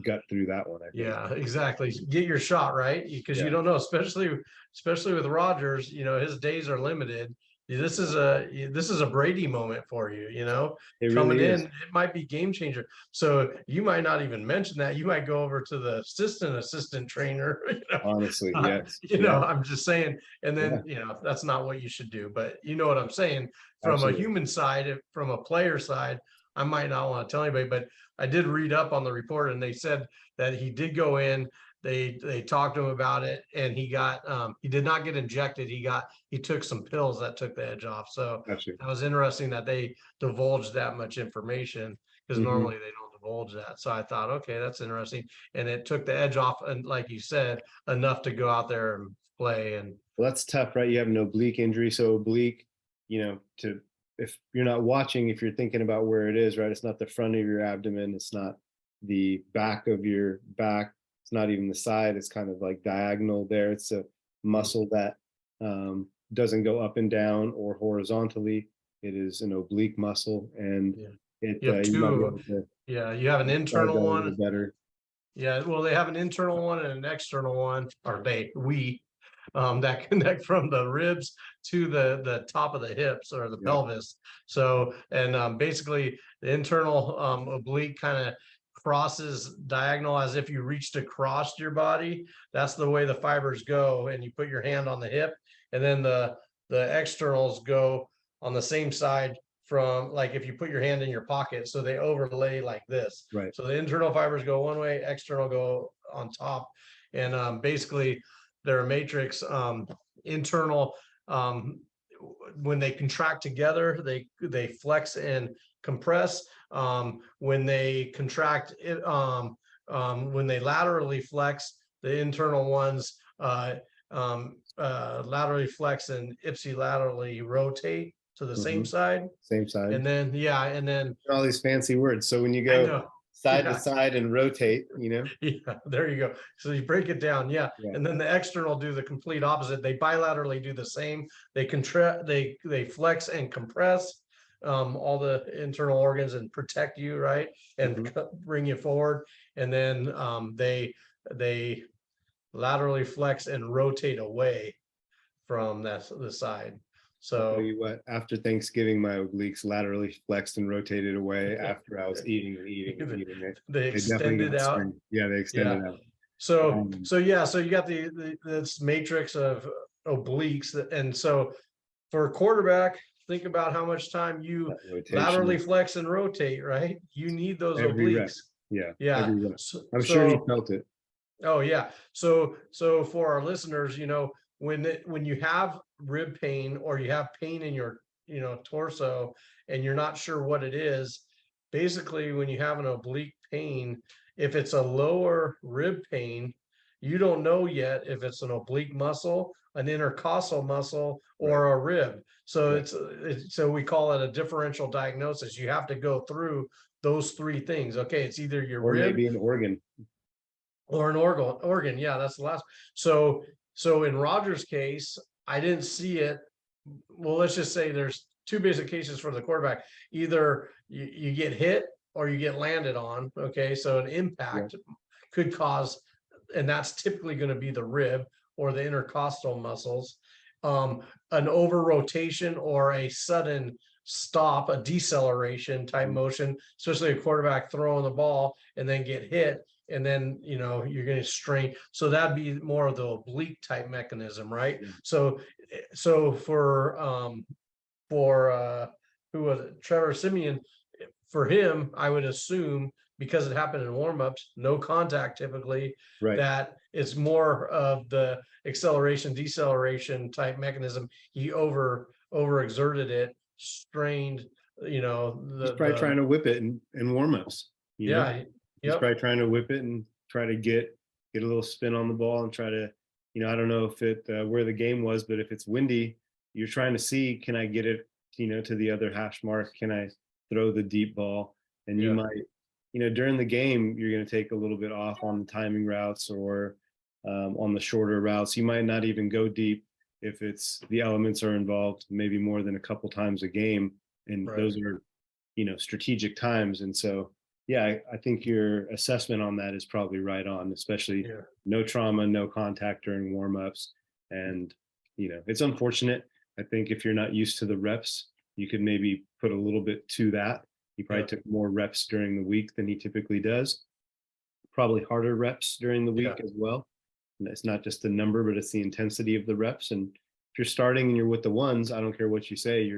gut through that one, I think. Yeah, exactly. Get your shot, right? Because you Yeah, don't know, especially with Rodgers, his days are limited. This is a Brady moment for you, it coming really in, is. it might be game changer. So you might not even mention that. You might go over to the assistant trainer, Honestly, yes. Yeah, I'm just saying, and yeah, then, that's not what you should do, but you know what I'm saying. From a absolutely. human side, from a player side, I might not want to tell anybody, but I did read up on the report and they said that he did go in. They talked to him about it, and he did not get injected. He took some pills that took the edge off. So Gotcha. that was interesting that they divulged that much information, because Hmm. normally they don't divulge that. So I thought, okay, that's interesting, and it took the edge off, and like you said, enough to go out there and play. And Well, that's tough, right? You have an oblique injury, so oblique, to if you're not watching, if you're thinking about where it is, right? It's not the front of your abdomen, it's not the back of your back, it's not even the side. It's kind of like diagonal there. It's a muscle that doesn't go up and down or horizontally. It is an oblique muscle, and yeah, it you have you might be two. able to Yeah, you have an describe that internal a one. little better. Yeah, well, they have an internal one and an external one, or we that connect from the ribs to the top of the hips or the Yeah. pelvis. So, and basically, the internal oblique kind of crosses diagonal as if you reached across your body. That's the way the fibers go, and you put your hand on the hip, and then the externals go on the same side, from, like, if you put your hand in your pocket, so they overlay like this. Right. So the internal fibers go one way, external go on top, and basically they're a matrix. Internal, um, when they contract together, they flex and compress. When they contract it, when they laterally flex, the internal ones laterally flex and ipsilaterally rotate to the same Hmm. side. Same side. And then, yeah, and then All these fancy words. So when you I go know, side to yeah, side and rotate, yeah, there you go. So you break it down, yeah. yeah. And then the external do the complete opposite. They bilaterally do the same. They contract, they flex and compress all the internal organs and protect you, right? And Hmm. bring you forward. And then they laterally flex and rotate away from the side. I'll tell So you what, after Thanksgiving, my obliques laterally flexed and rotated away after I was eating and eating and eating. they They definitely extended got out. strained. Yeah, they Yeah. extended out. Um, So yeah, so you got this matrix of obliques, and so for a quarterback, think about how much time you that rotation laterally is flex and rotate, right? You need those every rep. obliques. Yeah, Yeah. every rep. So, I'm sure he so felt it. oh yeah. So for our listeners, when you have rib pain, or you have pain in your, torso, and you're not sure what it is, basically when you have an oblique pain, if it's a lower rib pain, you don't know yet if it's an oblique muscle, an intercostal muscle, Right. or a rib. So Right. so we call it a differential diagnosis. You have to go through those three things. Okay, it's either your Or rib maybe an organ. or an organ. Yeah, that's the last. So in Rodgers' case, I didn't see it. Well, let's just say there's two basic cases for the quarterback. Either you get hit or you get landed on. Okay, so an Yeah. impact could cause, and that's typically going to be the rib or the intercostal muscles. An over rotation or a sudden stop, a deceleration type Mhm. motion, especially a quarterback throwing the ball and then get hit, and then you're going to strain. So that'd be more of the oblique type mechanism, right? Yeah. So for who was it, Trevor Simeon, for him, I would assume, because it happened in warmups, no contact typically, Right. that it's more of the acceleration deceleration type mechanism. He overexerted it, strained, He's the probably trying to whip it in warm-ups, yeah, He's yep, probably trying to whip it and try to get a little spin on the ball and try to, I don't know if it where the game was, but if it's windy, you're trying to see, can I get it, to the other hash mark? Can I throw the deep ball? And you yeah, might, during the game, you're going to take a little bit off on the timing routes or on the shorter routes. You might not even go deep if it's the elements are involved, maybe more than a couple times a game, and right, those are strategic times. And so yeah, I think your assessment on that is probably right on, especially yeah, no trauma, no contact during warmups. And it's unfortunate. I think if you're not used to the reps, you could maybe put a little bit to that. He probably yeah, took more reps during the week than he typically does, probably harder reps during the yeah, week as well. And it's not just the number, but it's the intensity of the reps. And if you're starting and you're with the ones, I don't care what you say,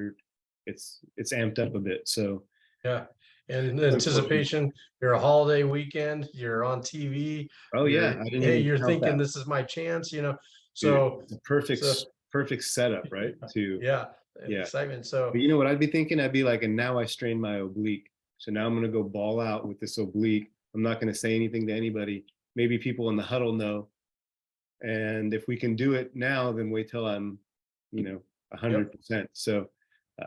it's amped up a bit. So yeah. And the it's unfortunate. anticipation, you're a holiday weekend, you're on TV, Oh yeah, I didn't hey, even you're count thinking that, this is my chance. dude. So It's a perfect so perfect setup, right? To yeah, Yeah. excitement. So But you know what I'd be thinking? I'd be like, and now I strained my oblique. So now I'm gonna go ball out with this oblique. I'm not gonna say anything to anybody. Maybe people in the huddle know. And if we can do it now, then wait till I'm, you know, yep, 100%. So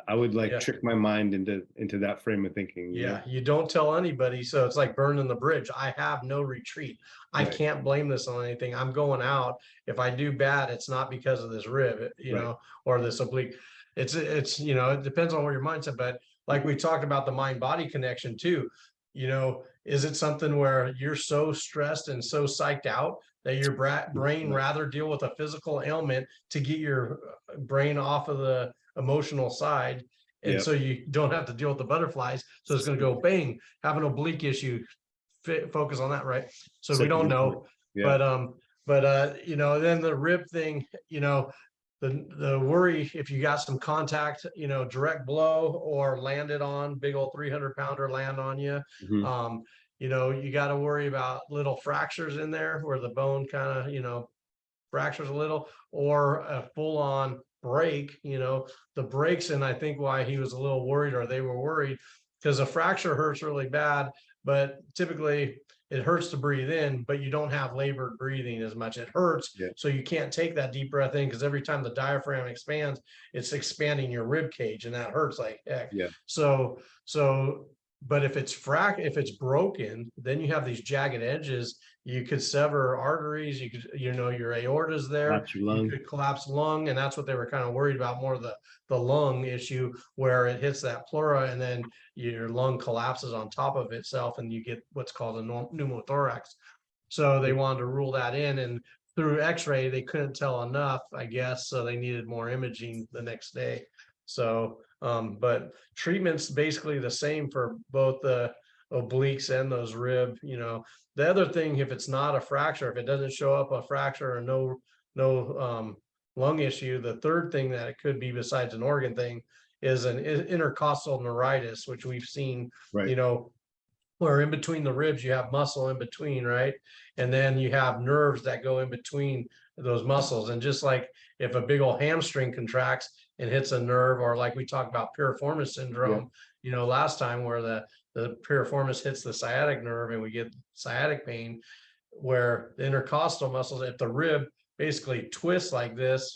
I would like yeah. trick my mind into that frame of thinking. Yeah, you don't tell anybody. So it's like burning the bridge. I have no retreat. I Right, can't blame this on anything. I'm going out. If I do bad, it's not because of this rib, right. or this oblique. It depends on where your mindset, but like we talked about the mind body connection too. Is it something where you're so stressed and so psyched out that your brain Right. rather deal with a physical ailment to get your brain off of the emotional side, and Yep. so you don't have to deal with the butterflies. So it's going to go bang, have an oblique issue, focus on that, right? So we Such a don't good point. know, Yeah. but then the rib thing, the worry if you got some contact, direct blow or landed on big old 300-pounder land on you. Mhm. Um, you got to worry about little fractures in there where the bone kind of, fractures a little, or a full on break, the breaks. And I think why he was a little worried, or they were worried, because a fracture hurts really bad, but typically it hurts to breathe in, but you don't have labored breathing as much. It hurts. Yeah. So you can't take that deep breath in, because every time the diaphragm expands, it's expanding your rib cage, and that hurts like heck. Yeah. So, but if it's broken, then you have these jagged edges. You could sever arteries. You could, your aorta's there. Collapse your You lung. could collapse lung, and that's what they were kind of worried about, more the lung issue, where it hits that pleura, and then your lung collapses on top of itself, and you get what's called a pneumothorax. So they wanted to rule that in, and through X-ray they couldn't tell enough, I guess. So they needed more imaging the next day. So, but treatment's basically the same for both the obliques and those rib. The other thing, if it's not a fracture, if it doesn't show up a fracture or no lung issue, the third thing that it could be besides an organ thing is an intercostal neuritis, which we've seen, Right. where in between the ribs you have muscle in between, right? And then you have nerves that go in between those muscles. And just like if a big old hamstring contracts and hits a nerve, or like we talked about piriformis Yeah. syndrome, last time, where the piriformis hits the sciatic nerve and we get sciatic pain. where the intercostal muscles, if the rib basically twists like this,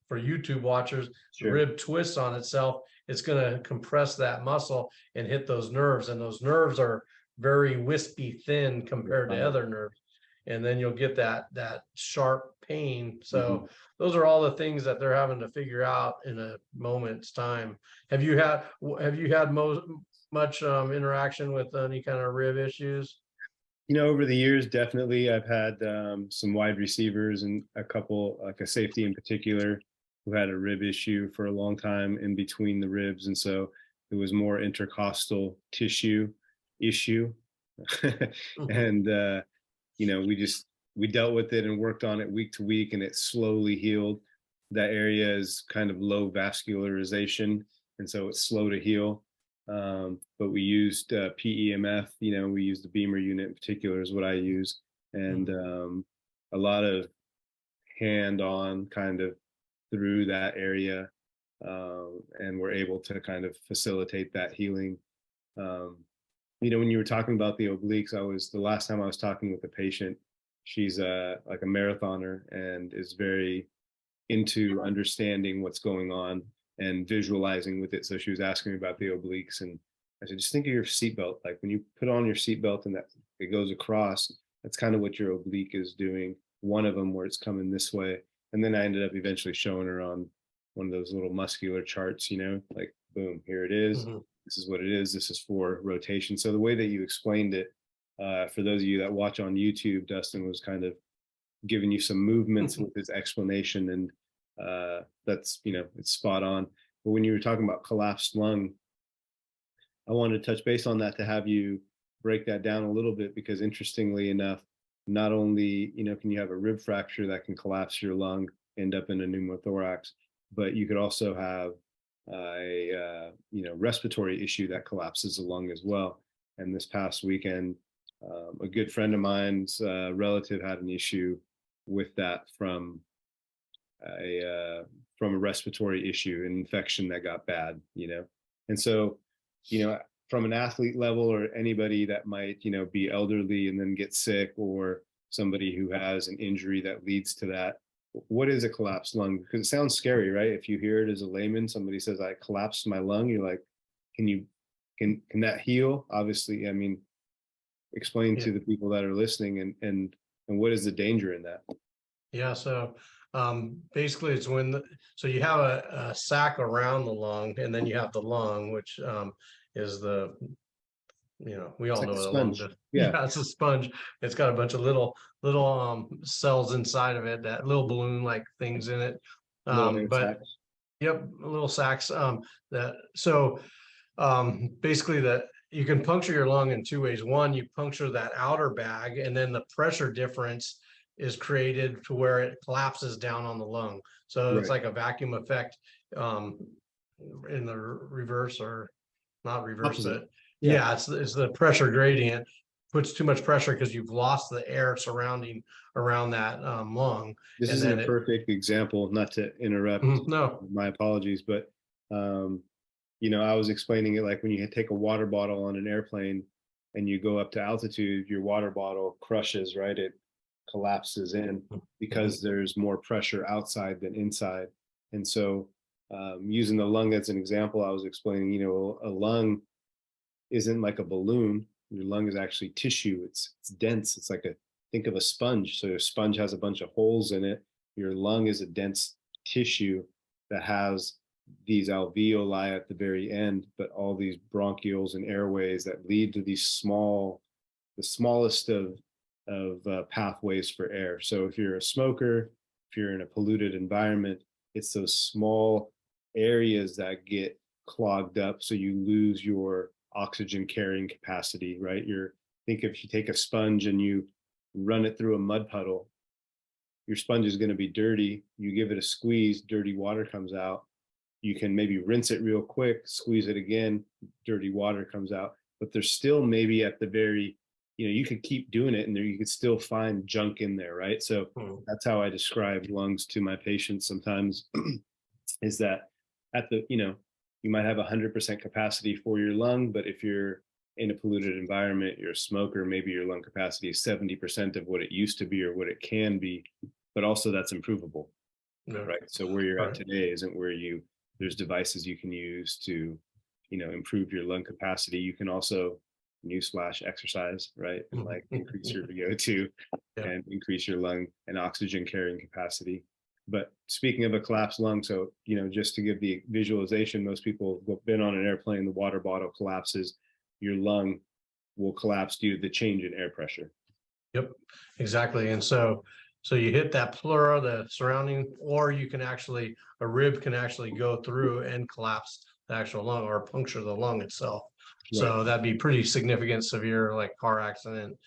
for YouTube watchers, the Sure. rib twists on itself, it's going to compress that muscle and hit those nerves. And those nerves are very wispy thin compared to other nerves. And then you'll get that sharp pain. So those are all the things that they're having to figure out in a moment's time. Have you had much interaction with any kind of rib issues? Over the years, definitely, I've had some wide receivers and a couple, like a safety in particular, who had a rib issue for a long time in between the ribs. And so it was more intercostal tissue issue. And, we dealt with it and worked on it week to week, and it slowly healed. That area is kind of low vascularization, and so it's slow to heal. But we used PEMF, we used the Beamer unit in particular is what I use, and a lot of hand-on kind of through that area, and we're able to kind of facilitate that healing. When you were talking about the obliques, the last time I was talking with a patient, she's like a marathoner and is very into understanding what's going on and visualizing with it. So she was asking me about the obliques, and I said, just think of your seatbelt. Like when you put on your seatbelt and that it goes across, that's kind of what your oblique is doing. One of them where it's coming this way. And then I ended up eventually showing her on one of those little muscular charts, like boom, here it is. This is what it is. This is for rotation. So the way that you explained it, for those of you that watch on YouTube, Dustin was kind of giving you some movements with his explanation, and that's it's spot on. But when you were talking about collapsed lung, I wanted to touch base on that to have you break that down a little bit, because interestingly enough, not only can you have a rib fracture that can collapse your lung, end up in a pneumothorax, but you could also have a respiratory issue that collapses the lung as well. And this past weekend, a good friend of mine's relative had an issue with that from a respiratory issue, an infection that got bad, and so from an athlete level, or anybody that might be elderly and then get sick, or somebody who has an injury that leads to that, what is a collapsed lung? Because it sounds scary, right? If you hear it as a layman, somebody says I collapsed my lung, you're like, can that heal? Obviously, I mean, explain to the people that are listening, and what is the danger in that? Yeah, so basically it's so you have a sac around the lung, and then you have the lung, which is we all It's like know a what a lung sponge. does. Yeah. Yeah, it's a sponge. It's got a bunch of little cells inside of it, that little balloon like things in it. Little air But sacs. yep, little sacs. Basically that you can puncture your lung in two ways. One, you puncture that outer bag, and then the pressure difference is created to where it collapses down on the lung. So it's Right. like a vacuum effect in the reverse, or not reverse Opposite. it. Yeah. Yeah, it's the pressure gradient puts too much pressure because you've lost the air surrounding around that lung. This And isn't then a perfect example, not to interrupt, no. my apologies, but I was explaining it like when you take a water bottle on an airplane and you go up to altitude, your water bottle crushes, right? It collapses in because there's more pressure outside than inside. And so using the lung as an example, I was explaining, a lung isn't like a balloon. Your lung is actually tissue. It's dense. It's like think of a sponge. So a sponge has a bunch of holes in it. Your lung is a dense tissue that has these alveoli at the very end, but all these bronchioles and airways that lead to the smallest of pathways for air. So if you're a smoker, if you're in a polluted environment, it's those small areas that get clogged up, so you lose your oxygen carrying capacity, right? Think if you take a sponge and you run it through a mud puddle, your sponge is going to be dirty. You give it a squeeze, dirty water comes out. You can maybe rinse it real quick, squeeze it again, dirty water comes out. But there's still maybe at the very, you could keep doing it and there you could still find junk in there, right? So that's how I describe lungs to my patients sometimes, is that at the, you might have 100% capacity for your lung, but if you're in a polluted environment, you're a smoker, maybe your lung capacity is 70% of what it used to be or what it can be, but also that's improvable, Yeah. right? So where you're at Right. today isn't where there's devices you can use to, improve your lung capacity. You can also newsflash exercise, right? And Mhm. like increase your VO2 Yeah. and increase your lung and oxygen carrying capacity. But speaking of a collapsed lung, so just to give the visualization, most people have been on an airplane, the water bottle collapses, your lung will collapse due to the change in air pressure. Yep, exactly. And so you hit that pleura, the surrounding, or you can actually, a rib can actually go through and collapse the actual lung or puncture the lung itself. Right. So that'd be pretty significant, severe, like car accident,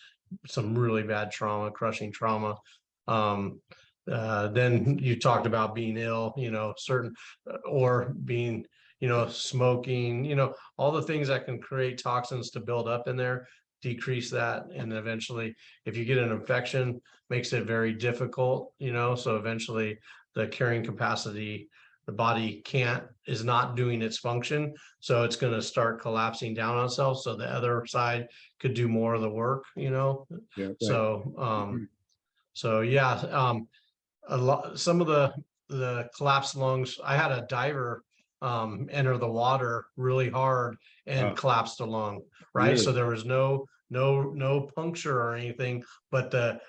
some really bad trauma, crushing trauma. Um, then you talked about being ill, certain, or being, smoking, all the things that can create toxins to build up in there, decrease that. And eventually, if you get an infection, makes it very difficult, so eventually the carrying capacity, the body is not doing its function. So it's going to start collapsing down on itself. So the other side could do more of the work, Yeah. Right. so, yeah, a lot, some of the collapsed lungs, I had a diver enter the water really hard and Wow. collapsed a lung, right? So Really? there was no puncture or anything, but the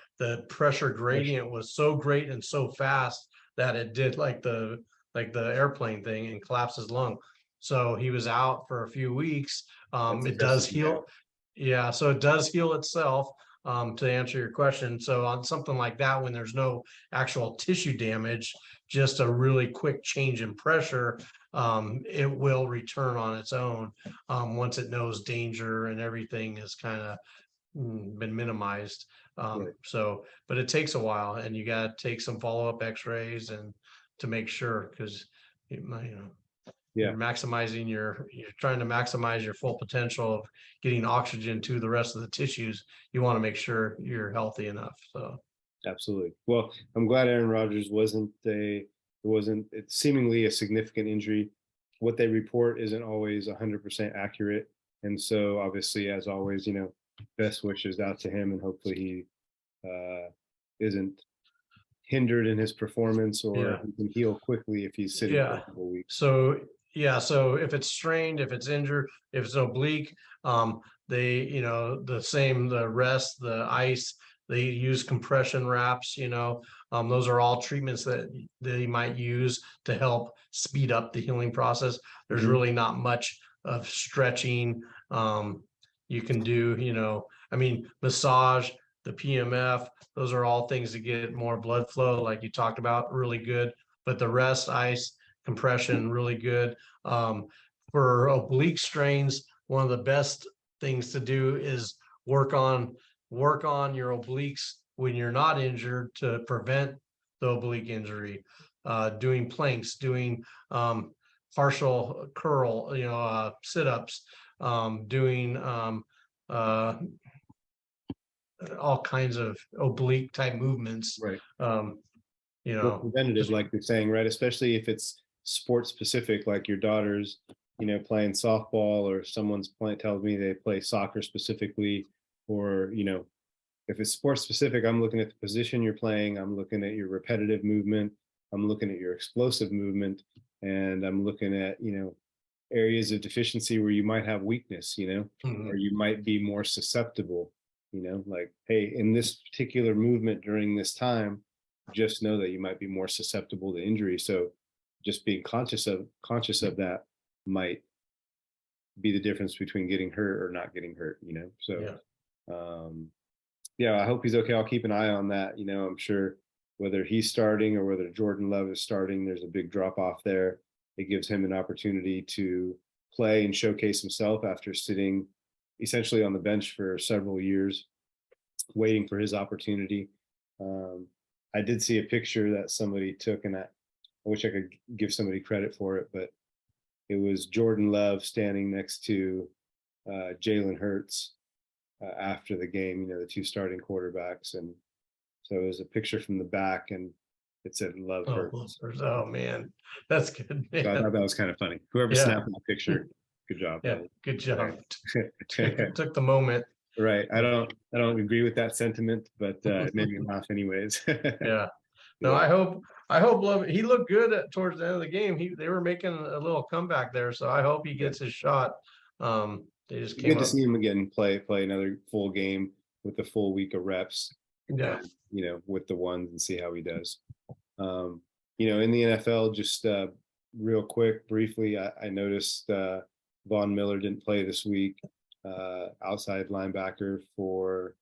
pressure Pressure. gradient was so great and so fast that it did like the airplane thing and collapsed his lung. So he was out for a few weeks. That's It does impressive. Yeah. heal. Yeah, so it does heal itself, to answer your question. So on something like that, when there's no actual tissue damage, just a really quick change in pressure, it will return on its own, once it knows danger and everything is kind of been minimized. Right. But it takes a while, and you got to take some follow-up X-rays and to make sure, because Yeah. you're trying to maximize your full potential of getting oxygen to the rest of the tissues. You want to make sure you're healthy enough. So Absolutely. Well, I'm glad Aaron Rodgers it's seemingly a significant injury. What they report isn't always 100% accurate. And so obviously, as always, best wishes out to him, and hopefully isn't hindered in his performance, or yeah, he can heal quickly if he's sitting for a yeah. couple of weeks. So yeah, so if it's strained, if it's injured, if it's oblique, they, the rest, the ice, they use compression wraps, those are all treatments that they might use to help speed up the healing process. There's Mhm. really not much of stretching. You can do, I mean, massage, the PMF, those are all things to get more blood flow, like you talked about, really good. But the rest, ice, compression, really good. For oblique strains, one of the best things to do is work on your obliques when you're not injured to prevent the oblique injury. Doing planks, doing partial curl, sit-ups, doing uh, all kinds of oblique type movements. Right. Um, Well, preventative, just like you're saying, right? Especially if it's sports specific, like your daughter's, playing softball, or someone's playing, tells me they play soccer specifically, or, if it's sports specific, I'm looking at the position you're playing, I'm looking at your repetitive movement, I'm looking at your explosive movement, and I'm looking at, areas of deficiency where you might have weakness, or mhm, you might be more susceptible, like, hey, in this particular movement during this time, just know that you might be more susceptible to injury. So just being conscious of that might be the difference between getting hurt or not getting hurt, So yeah. um yeah, I hope he's okay. I'll keep an eye on that. I'm sure whether he's starting or whether Jordan Love is starting, there's a big drop off there. It gives him an opportunity to play and showcase himself after sitting essentially on the bench for several years, waiting for his opportunity. Um, I did see a picture that somebody took, and I wish I could give somebody credit for it, but it was Jordan Love standing next to Jalen Hurts after the game, the two starting quarterbacks. And so it was a picture from the back, and it said "Love Oh, Hurts." oh man, that's good, So I thought man. that was kind of funny. Whoever Yeah. snapped that picture, Good job, Yeah, buddy. good job. Right. Took the moment. Right. I don't agree with that sentiment, but it made me laugh anyways. Yeah. No, Yeah. I hope Love. He looked good towards the end of the game. They were making a little comeback there, so I hope he Yeah. gets his shot. They just came Good to up. see him again play another full game with the full week of reps, Yeah. with the ones and see how he does. Um, in the NFL, just real quick, briefly, I noticed Von Miller didn't play this week. Outside linebacker for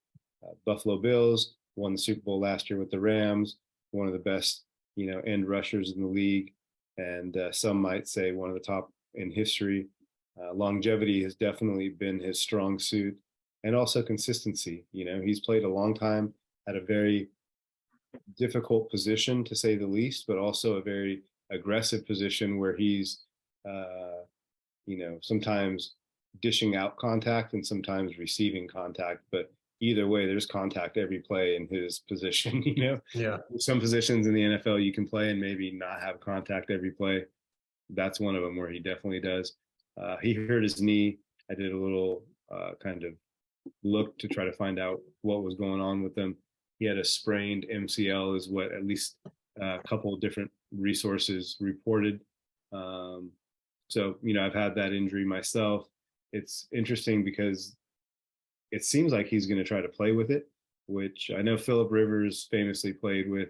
Buffalo Bills, won the Super Bowl last year with the Rams, one of the best, end rushers in the league, and some might say one of the top in history. Longevity has definitely been his strong suit, and also consistency. He's played a long time at a very difficult position to say the least, but also a very aggressive position where he's, sometimes dishing out contact and sometimes receiving contact. But either way, there's contact every play in his position. Yeah. Some positions in the NFL you can play and maybe not have contact every play. That's one of them where he definitely does. He hurt his knee. I did a little kind of look to try to find out what was going on with him. He had a sprained MCL, is what at least a couple of different resources reported. So, I've had that injury myself. It's interesting because it seems like he's going to try to play with it, which I know Philip Rivers famously played with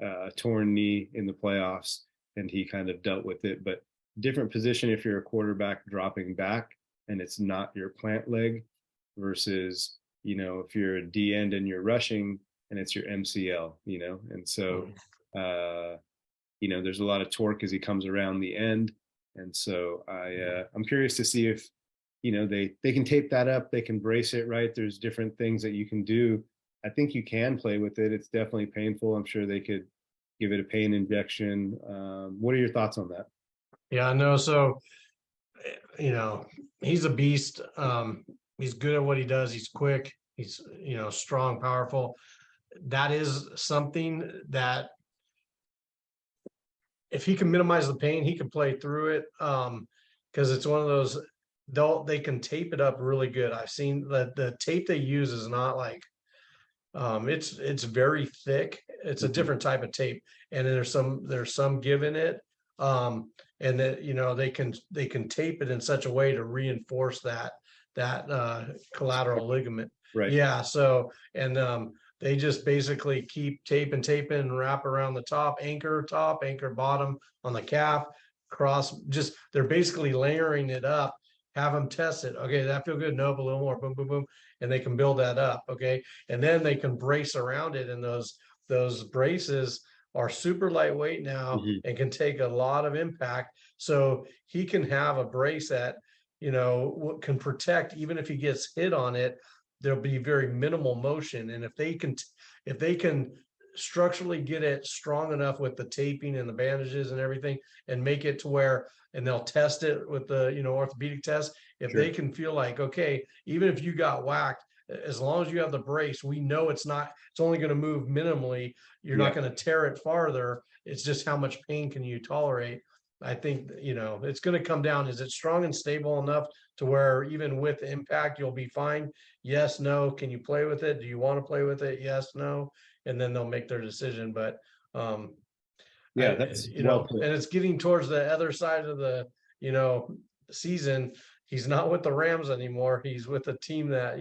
a torn knee in the playoffs, and he kind of dealt with it. But different position if you're a quarterback dropping back and it's not your plant leg versus, if you're a D end and you're rushing and it's your MCL, and so, there's a lot of torque as he comes around the end. And so I'm curious to see if, they can tape that up, they can brace it, right? There's different things that you can do. I think you can play with it. It's definitely painful. I'm sure they could give it a pain injection. What are your thoughts on that? Yeah, no, so he's a beast. He's good at what he does. He's quick. He's, strong, powerful. That is something that if he can minimize the pain, he can play through it. Because it's one of those they can tape it up really good. I've seen that the tape they use is not like it's very thick. It's a different type of tape, and there's some give in it. And that they can tape it in such a way to reinforce that collateral ligament. Right. Yeah. So and they just basically keep tape and wrap around the top, anchor bottom on the calf, cross. Just they're basically layering it up. Have them test it. Okay, that feel good. Nope, a little more. Boom, boom, boom, and they can build that up. Okay, and then they can brace around it, and those braces are super lightweight now and can take a lot of impact. So he can have a brace that can protect even if he gets hit on it. There'll be very minimal motion, and if they can structurally get it strong enough with the taping and the bandages and everything and make it to where, and they'll test it with the orthopedic test, if Sure. they can feel like, okay, even if you got whacked, as long as you have the brace, we know it's only going to move minimally. You're not going to tear it farther. It's just how much pain can you tolerate. I think it's going to come down. Is it strong and stable enough to where even with impact you'll be fine? Yes, no. Can you play with it? Do you want to play with it? Yes, no. And then they'll make their decision. But That's well put. and it's getting towards the other side of the season. He's not with the Rams anymore. He's with a team that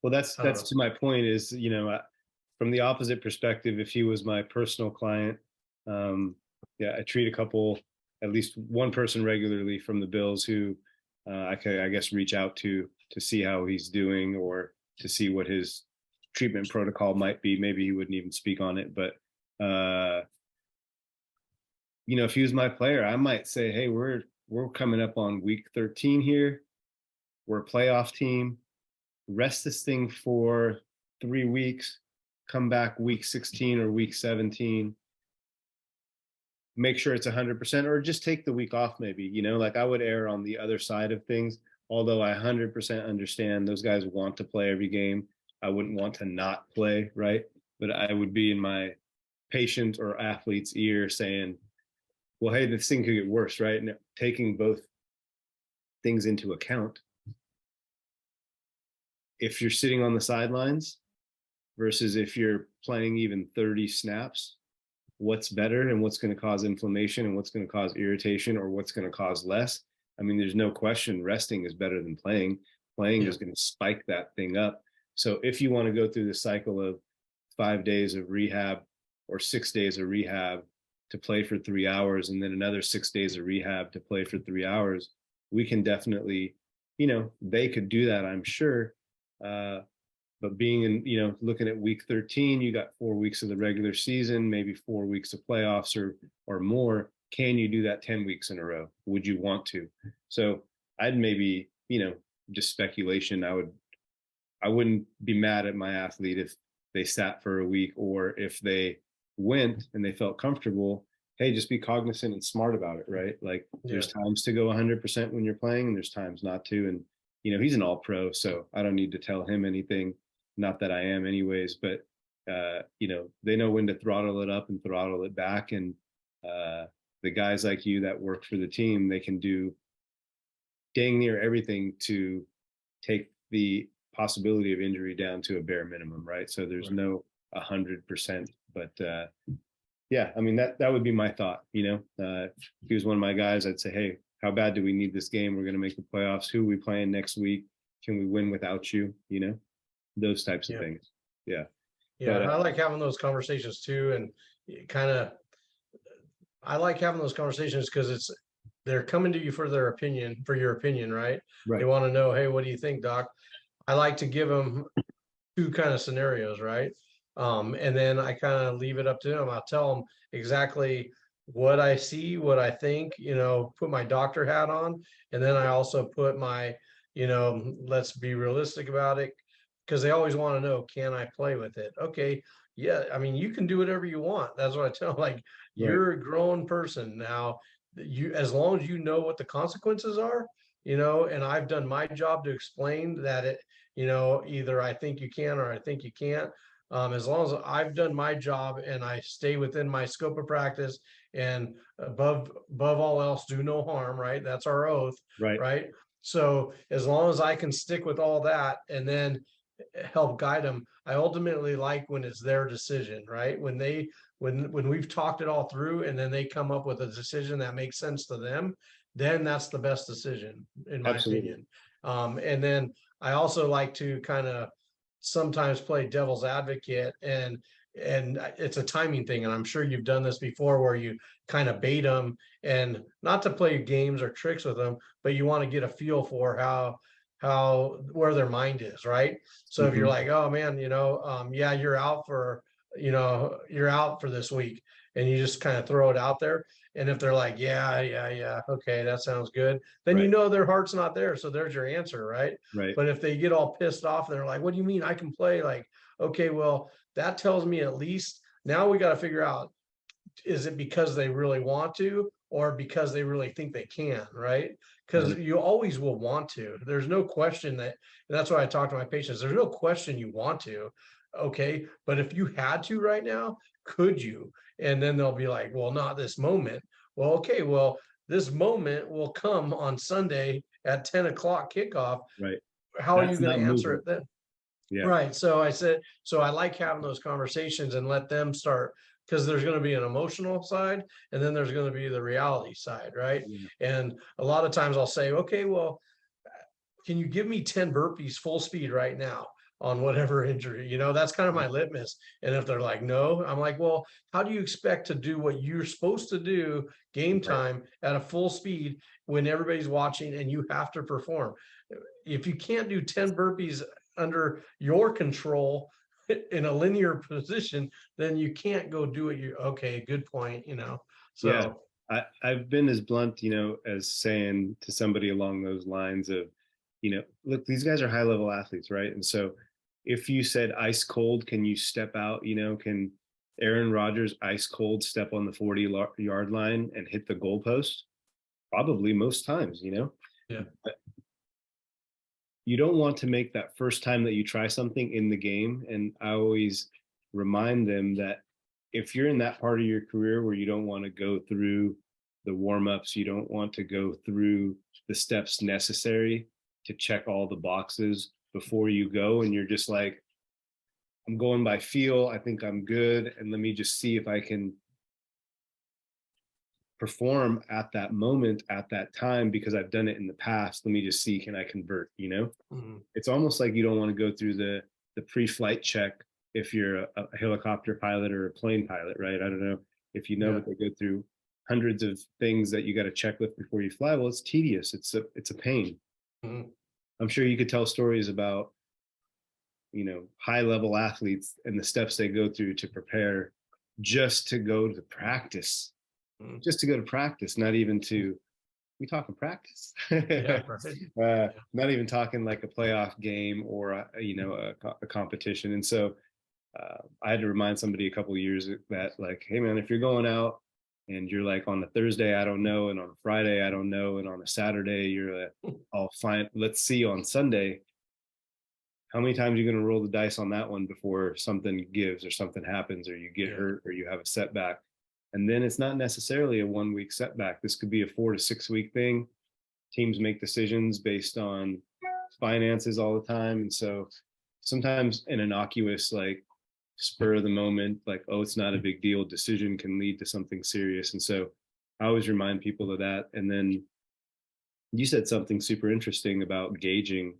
Well, that's I don't that's know. to my point is, from the opposite perspective, if he was my personal client, yeah, I treat at least one person regularly from the Bills who I could, I guess, reach out to see how he's doing or to see what his treatment protocol might be. Maybe he wouldn't even speak on it, but if he was my player, I might say, hey, we're coming up on week 13 here. We're a playoff team. Rest this thing for 3 weeks, come back week 16 or week 17, make sure it's 100%, or just take the week off maybe, like I would err on the other side of things. Although I 100% understand those guys want to play every game. I wouldn't want to not play, right? But I would be in my patient or athlete's ear saying, well, hey, this thing could get worse, right? And taking both things into account. If you're sitting on the sidelines versus if you're playing even 30 snaps, what's better and what's going to cause inflammation and what's going to cause irritation or what's going to cause less? I mean, there's no question resting is better than playing. Playing is going to spike that thing up. So if you want to go through the cycle of 5 days of rehab or 6 days of rehab to play for 3 hours and then another 6 days of rehab to play for 3 hours, we can definitely, they could do that, I'm sure. But being in, looking at week 13, you got 4 weeks of the regular season, maybe 4 weeks of playoffs or more. Can you do that 10 weeks in a row? Would you want to? So I'd maybe, just speculation. I wouldn't be mad at my athlete if they sat for a week, or if they went and they felt comfortable. Hey, just be cognizant and smart about it, right? Like there's times to go 100% when you're playing and there's times not to. And, he's an all pro, so I don't need to tell him anything. Not that I am anyways, but, they know when to throttle it up and throttle it back. And the guys like you that work for the team, they can do dang near everything to take the possibility of injury down to a bare minimum, right? So there's no 100%, but yeah, I mean, that would be my thought. If he was one of my guys, I'd say, hey, how bad do we need this game? We're going to make the playoffs. Who are we playing next week? Can we win without you? Those types of things. Yeah. Yeah. But I like having those conversations too. And I like having those conversations because they're coming to you for your opinion, right? They want to know, hey, what do you think, doc? I like to give them 2 kind of scenarios, right? And then I kind of leave it up to them. I'll tell them exactly what I see, what I think, put my doctor hat on. And then I also put my, let's be realistic about it, because they always want to know, can I play with it? Okay. Yeah. I mean, you can do whatever you want. That's what I tell them. Like, you're a grown person now. As long as you know what the consequences are, and I've done my job to explain that either I think you can or I think you can't. As long as I've done my job and I stay within my scope of practice, and above all else, do no harm, right? That's our oath, right? So as long as I can stick with all that and then help guide them, I ultimately like when it's their decision, right? When we've talked it all through and then they come up with a decision that makes sense to them, then that's the best decision, in my opinion. And then I also like to kind of sometimes play devil's advocate, and it's a timing thing. And I'm sure you've done this before, where you kind of bait them, and not to play games or tricks with them, but you want to get a feel for where their mind is, right? So if you're like, oh man, yeah, you're out for this week, and you just kind of throw it out there. And if they're like, yeah, okay, that sounds good, then their heart's not there. So there's your answer, right? But if they get all pissed off and they're like, what do you mean I can play? Like, okay, well, that tells me at least now we got to figure out, is it because they really want to, or because they really think they can, right? Because you always will want to. There's no question and that's why I talk to my patients. There's no question you want to. Okay. But if you had to right now, could you? And then they'll be like, well, not this moment. Well, okay, well, this moment will come on Sunday at 10 o'clock kickoff. Right. How are you going to answer it then? Yeah. Right. So I like having those conversations and let them start, because there's going to be an emotional side and then there's going to be the reality side, right? And a lot of times I'll say, okay, well, can you give me 10 burpees full speed right now on whatever injury? That's kind of my litmus. And if they're like, no, I'm like, well, how do you expect to do what you're supposed to do game time at a full speed when everybody's watching and you have to perform? If you can't do 10 burpees under your control in a linear position, then you can't go do it. Okay, good point. So I've been as blunt, as saying to somebody along those lines of, look, these guys are high level athletes, right? And so if you said ice cold, can you step out? Can Aaron Rodgers ice cold step on the 40-yard line and hit the goalpost? Probably most times, But you don't want to make that first time that you try something in the game. And I always remind them that if you're in that part of your career where you don't want to go through the warm-ups. You don't want to go through the steps necessary to check all the boxes before you go. And you're just like, I'm going by feel. I think I'm good. And let me just see if I can perform at that moment, at that time, because I've done it in the past. Let me just see, can I convert, you know? Mhm. It's almost like you don't want to go through the pre-flight check if you're a helicopter pilot or a plane pilot, right? I don't know if you know, Yeah. but they go through hundreds of things that you got to check with before you fly. Well, it's tedious. It's a pain. Mhm. I'm sure you could tell stories about, high level athletes and the steps they go through to prepare just to go to practice, Mhm. not even to, we talking practice. Yeah, right. Yeah. Not even talking like a playoff game or a competition. And so I had to remind somebody a couple of years that, like, hey man, if you're going out and you're like, on a Thursday I don't know, and on a Friday I don't know, and on a Saturday you're like, I'll find, let's see on Sunday, how many times are you going to roll the dice on that one before something gives or something happens or you get Yeah. hurt or you have a setback. And then it's not necessarily a 1 week setback. This could be a 4 to 6 week thing. Teams make decisions based on finances all the time. And so sometimes an innocuous, like, spur of the moment, like, oh, it's not a big deal decision can lead to something serious. And so I always remind people of that. And then you said something super interesting about gauging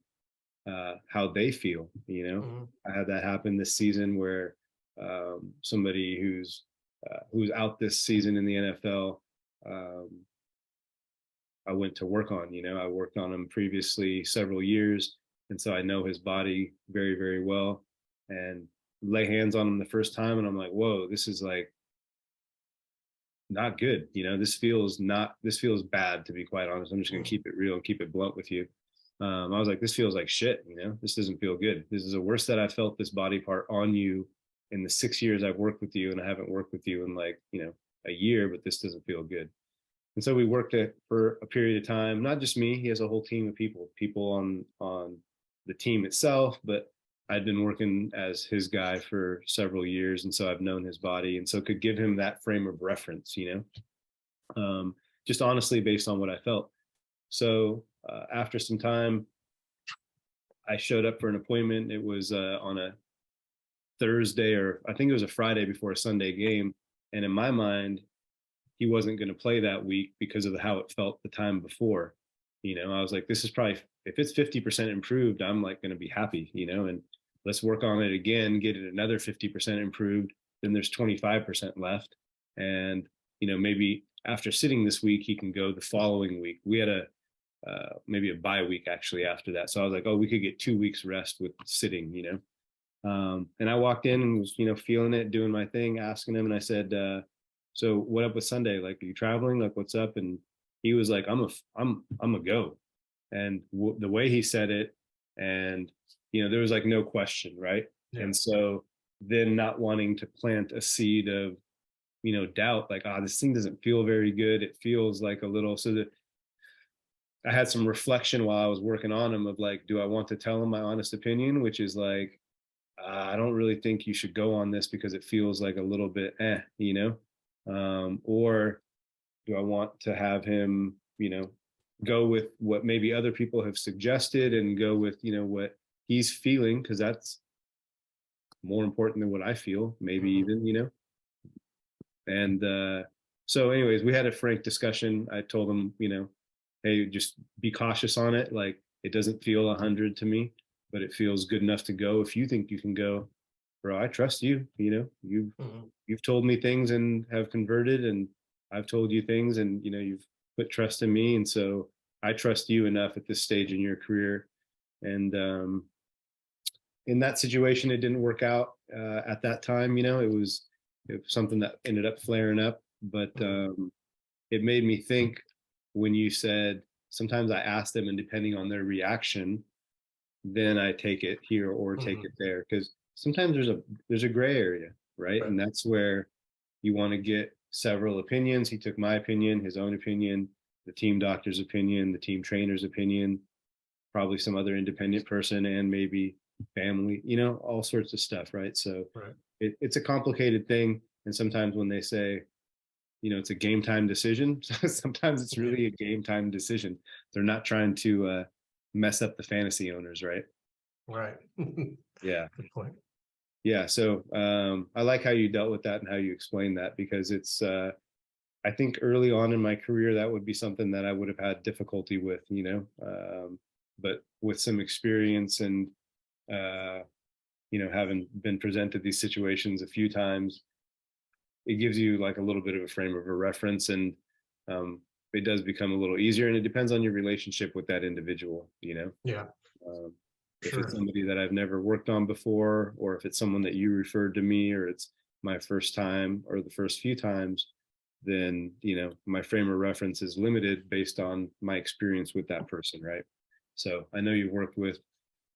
how they feel. Mhm. I had that happen this season where somebody who's out this season in the NFL, um, I went to work on. I worked on him previously several years, and so I know his body very, very well. And lay hands on him the first time, and I'm like, whoa, this is like not good. This feels bad, to be quite honest. I'm just going to Mhm. keep it real and keep it blunt with you. I was like, this feels like shit. This doesn't feel good. This is the worst that I felt this body part on you in the 6 years I've worked with you. And I haven't worked with you in, like, a year, but this doesn't feel good. And so we worked it for a period of time. Not just me. He has a whole team of people on the team itself, but I'd been working as his guy for several years, and so I've known his body, and so could give him that frame of reference, just honestly based on what I felt. So after some time, I showed up for an appointment. It was on a Thursday, or I think it was a Friday before a Sunday game, and in my mind, he wasn't going to play that week because of how it felt the time before. I was like, this is probably, if it's 50% improved, I'm like going to be happy, and let's work on it again, get it another 50% improved. Then there's 25% left. And, maybe after sitting this week, he can go the following week. We had maybe a bye week actually after that. So I was like, oh, we could get 2 weeks rest with sitting. And I walked in and was, feeling it, doing my thing, asking him, and I said, so what up with Sunday? Like, are you traveling? Like, what's up? And he was like, I'm a go. And the way he said it, and, there was like no question, right? Yeah. And so then not wanting to plant a seed of, doubt, like, this thing doesn't feel very good. It feels like a little, so that I had some reflection while I was working on him of like, do I want to tell him my honest opinion, which is like, I don't really think you should go on this because it feels like a little bit or do I want to have him, go with what maybe other people have suggested and go with, what he's feeling, because that's more important than what I feel, maybe Mhm. even, and so anyways, we had a frank discussion. I told him, hey, just be cautious on it. Like, it doesn't feel 100 to me, but it feels good enough to go. If you think you can go, bro, I trust you. Mhm. You've told me things and have converted, and I've told you things, and you've put trust in me, and so I trust you enough at this stage in your career. And in that situation, it didn't work out at that time. It was something that ended up flaring up, but Mhm. it made me think when you said sometimes I ask them, and depending on their reaction, then I take it here or take Mhm. it there, because sometimes there's a gray area, right? Right. And that's where you want to get several opinions. He took my opinion, his own opinion, the team doctor's opinion, the team trainer's opinion, probably some other independent person, and maybe family, all sorts of stuff, right? So Right. it's a complicated thing. And sometimes when they say, it's a game time decision. So sometimes it's really a game time decision. They're not trying to mess up the fantasy owners, right? Right. Yeah. Good point. Yeah. So I like how you dealt with that and how you explained that, because I think early on in my career, that would be something that I would have had difficulty with, but with some experience and, uh, having been presented these situations a few times, it gives you like a little bit of a frame of a reference, and um, it does become a little easier, and it depends on your relationship with that individual. Yeah, um, if it's sure. somebody that I've never worked on before, or if it's someone that you referred to me, or it's my first time or the first few times, then my frame of reference is limited based on my experience with that person, right? So I know you've worked with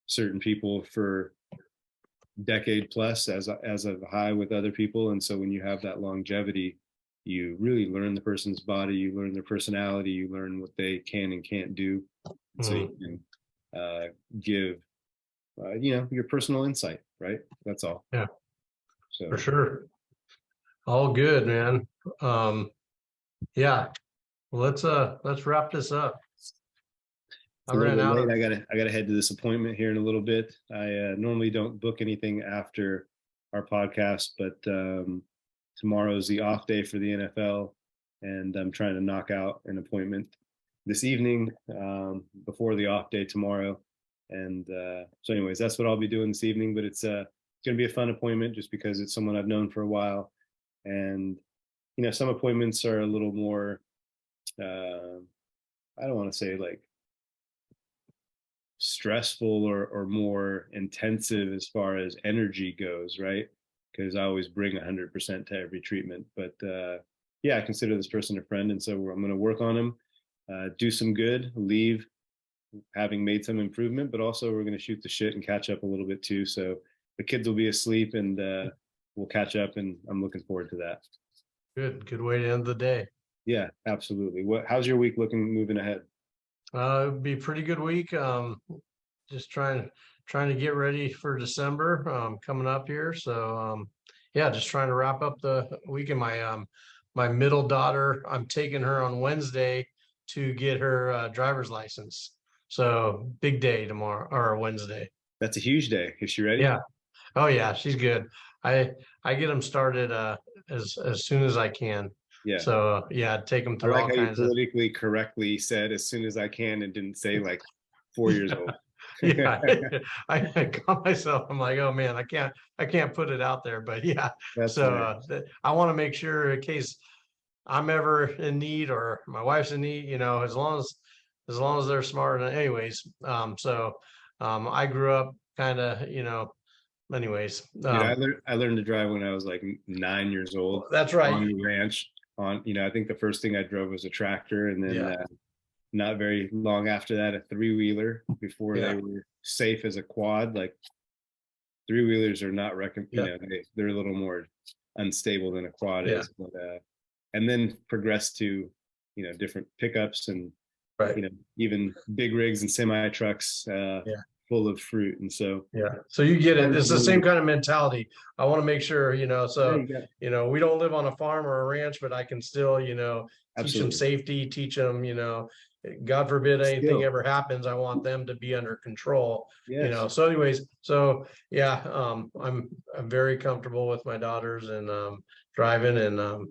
certain people for decade plus as of high with other people, and so when you have that longevity, you really learn the person's body, you learn their personality, you learn what they can and can't do, and so you Mhm. can give your personal insight, right? That's all. Yeah, for So sure. All good, man. Um, yeah, let's wrap this up. it's I a little ran bit out late. of. I gotta head to this appointment here in a little bit. I normally don't book anything after our podcast, but tomorrow's the off day for the NFL, and I'm trying to knock out an appointment this evening before the off day tomorrow. And so, anyways, that's what I'll be doing this evening. But it's going to be a fun appointment just because it's someone I've known for a while, and some appointments are a little more. I don't want to say like stressful or more intensive as far as energy goes, right? Because I always bring 100% to every treatment. But yeah, I consider this person a friend, and so I'm going to work on him, do some good, leave having made some improvement, but also we're going to shoot the shit and catch up a little bit too. So the kids will be asleep, and we'll catch up, and I'm looking forward to that. Good way to end the day. Yeah, absolutely. How's your week looking moving ahead? It'd be a pretty good week. Just trying to get ready for December, coming up here. So yeah, just trying to wrap up the weekend. My middle daughter, I'm taking her on Wednesday to get her driver's license. So big day tomorrow or Wednesday. That's a huge day. Is she ready? Yeah. Oh yeah, she's good. I I get them started as soon as I can. Yeah. So yeah, take them I through like all how you kinds of. politically correctly said as soon as I can and didn't say like 4 years Yeah, old. yeah. I caught myself. I'm like, oh man, I can't put it out there, but yeah. That's So nice. I want to make sure in case I'm ever in need or my wife's in need, as long as they're smart. Anyways, I grew up kind of, anyways, Dude, I learned to drive when I was like 9 years old that's on right. the ranch. I think the first thing I drove was a tractor, and then Yeah, not very long after that, a three-wheeler before they yeah, were safe as a quad. Like three-wheelers are not yeah, they're a little more unstable than a quad yeah. is, but and then progressed to different pickups and Right. even big rigs and semi trucks Yeah. full of fruit. And so Yeah. So you get it. trying to It's the same really, kind of mentality. I want to make sure, yeah, so, you got we don't live on a farm or a ranch, but I can still, teach them absolutely safety, teach them, God forbid anything skill. ever happens, I want them to be under control, Yes. So anyways, so yeah, I'm very comfortable with my daughters and driving and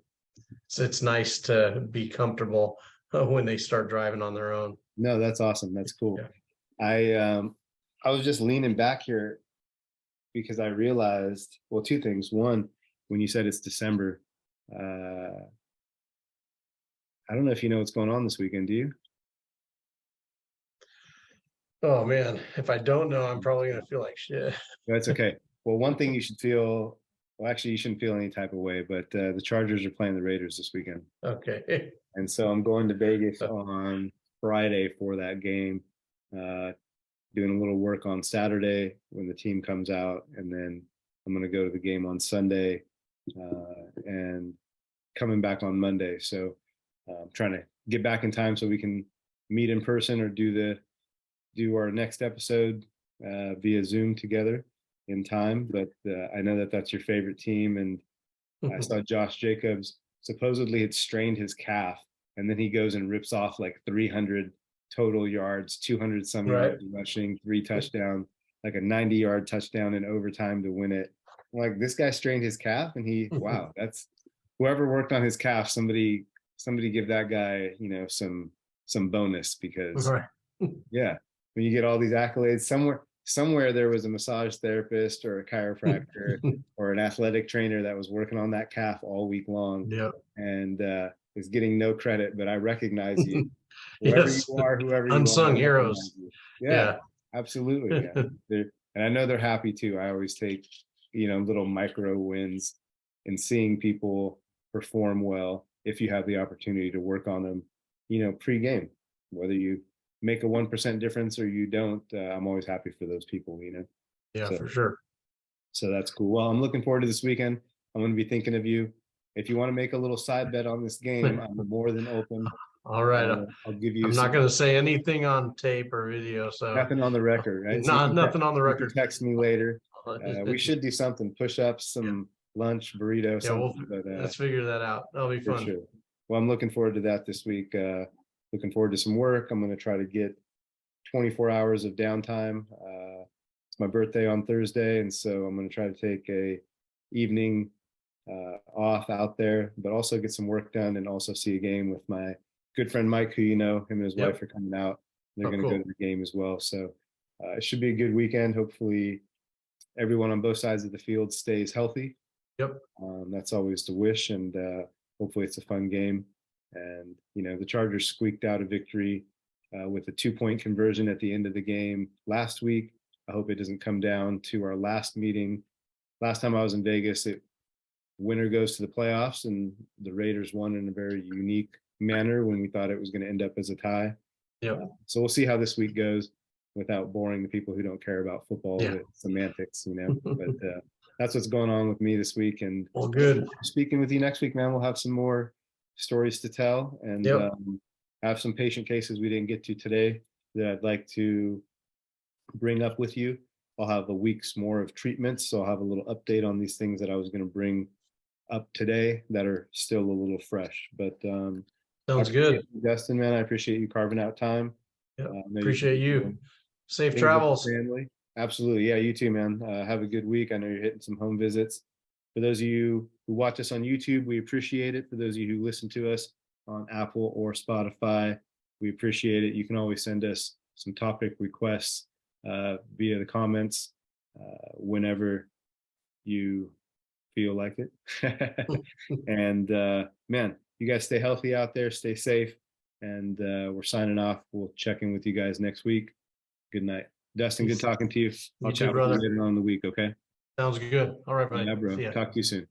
it's nice to be comfortable when they start driving on their own. No, that's awesome. That's cool. Yeah. I was just leaning back here because I realized, well, two things. One, when you said it's December, I don't know if you know what's going on this weekend, do you? Oh man, if I don't know, I'm probably gonna feel like shit. That's okay. Well, one thing you should feel, well, actually, you shouldn't feel any type of way, but the Chargers are playing the Raiders this weekend. Okay. And so I'm going to Vegas on Friday for that game, uh, doing a little work on Saturday when the team comes out. And then I'm going to go to the game on Sunday and coming back on Monday. So I'm trying to get back in time so we can meet in person or do our next episode via Zoom together in time. But I know that that's your favorite team, and I saw Josh Jacobs supposedly had strained his calf, and then he goes and rips off like 300 total yards, 200 some Right. yards rushing, 3 touchdowns, like a 90-yard touchdown in overtime to win it. I'm like, this guy strained his calf, and wow, that's whoever worked on his calf. Somebody give that guy, some bonus, because Right. yeah, when you get all these accolades, somewhere there was a massage therapist or a chiropractor or an athletic trainer that was working on that calf all week long, Yep. and is getting no credit. But I recognize you, whoever you Yes. are, whoever you are, I Unsung recognize heroes. you. Yeah, Yeah. absolutely, man. And I know they're happy too. I always take, little micro wins and seeing people perform well if you have the opportunity to work on them, pre-game, whether you make a 1% difference or you don't. I'm always happy for those people, Yeah, so for sure. that's cool. Well, I'm looking forward to this weekend. I'm going to be thinking of you. If you want to make a little side bet on this game, I'm more than open. All right. I'll give you I'm not going to say anything on tape or video, so nothing on the record, right? So not nothing on the you can record. text me later. We should do something, push-ups, Yeah. some lunch, burrito, Yeah, something. But let's figure that out. That'll be for fun. sure. Well, I'm looking forward to that this week. Looking forward to some work. I'm going to try to get 24 hours of downtime. It's my birthday on Thursday, and so I'm going to try to take a evening off out there, but also get some work done and also see a game with my good friend Mike, who him and his Yep. wife are coming out. They're Oh, going to cool. go to the game as well. So it should be a good weekend. Hopefully, everyone on both sides of the field stays healthy. Yep. That's always the wish, and hopefully it's a fun game. And the Chargers squeaked out a victory with a 2-point conversion at the end of the game last week. I hope it doesn't come down to our last meeting. Last time I was in Vegas, winner goes to the playoffs, and the Raiders won in a very unique manner when we thought it was going to end up as a tie. Yep. So we'll see how this week goes without boring the people who don't care about football Yeah. with semantics, but that's what's going on with me this week. And Well, good. speaking with you next week, man, we'll have some more stories to tell, and Yep. have some patient cases we didn't get to today that I'd like to bring up with you. I'll have a week's more of treatments, so I'll have a little update on these things that I was going to bring up today that are still a little fresh. But Sounds good. Justin, man, I appreciate you carving out time. Yep. I Appreciate you. Safe things with travels. the family. Absolutely. Yeah, you too, man. Have a good week. I know you're hitting some home visits. For those of you who watch us on YouTube, we appreciate it. For those of you who listen to us on Apple or Spotify, we appreciate it. You can always send us some topic requests via the comments whenever you feel like it. And man, you guys stay healthy out there, stay safe, and we're signing off. We'll check in with you guys next week. Good night. Dustin, good talking to you. I'll You too, chat with you brother. later on in the week, okay? Sounds good. All right, buddy. Yeah, bro. See ya. Talk to you soon.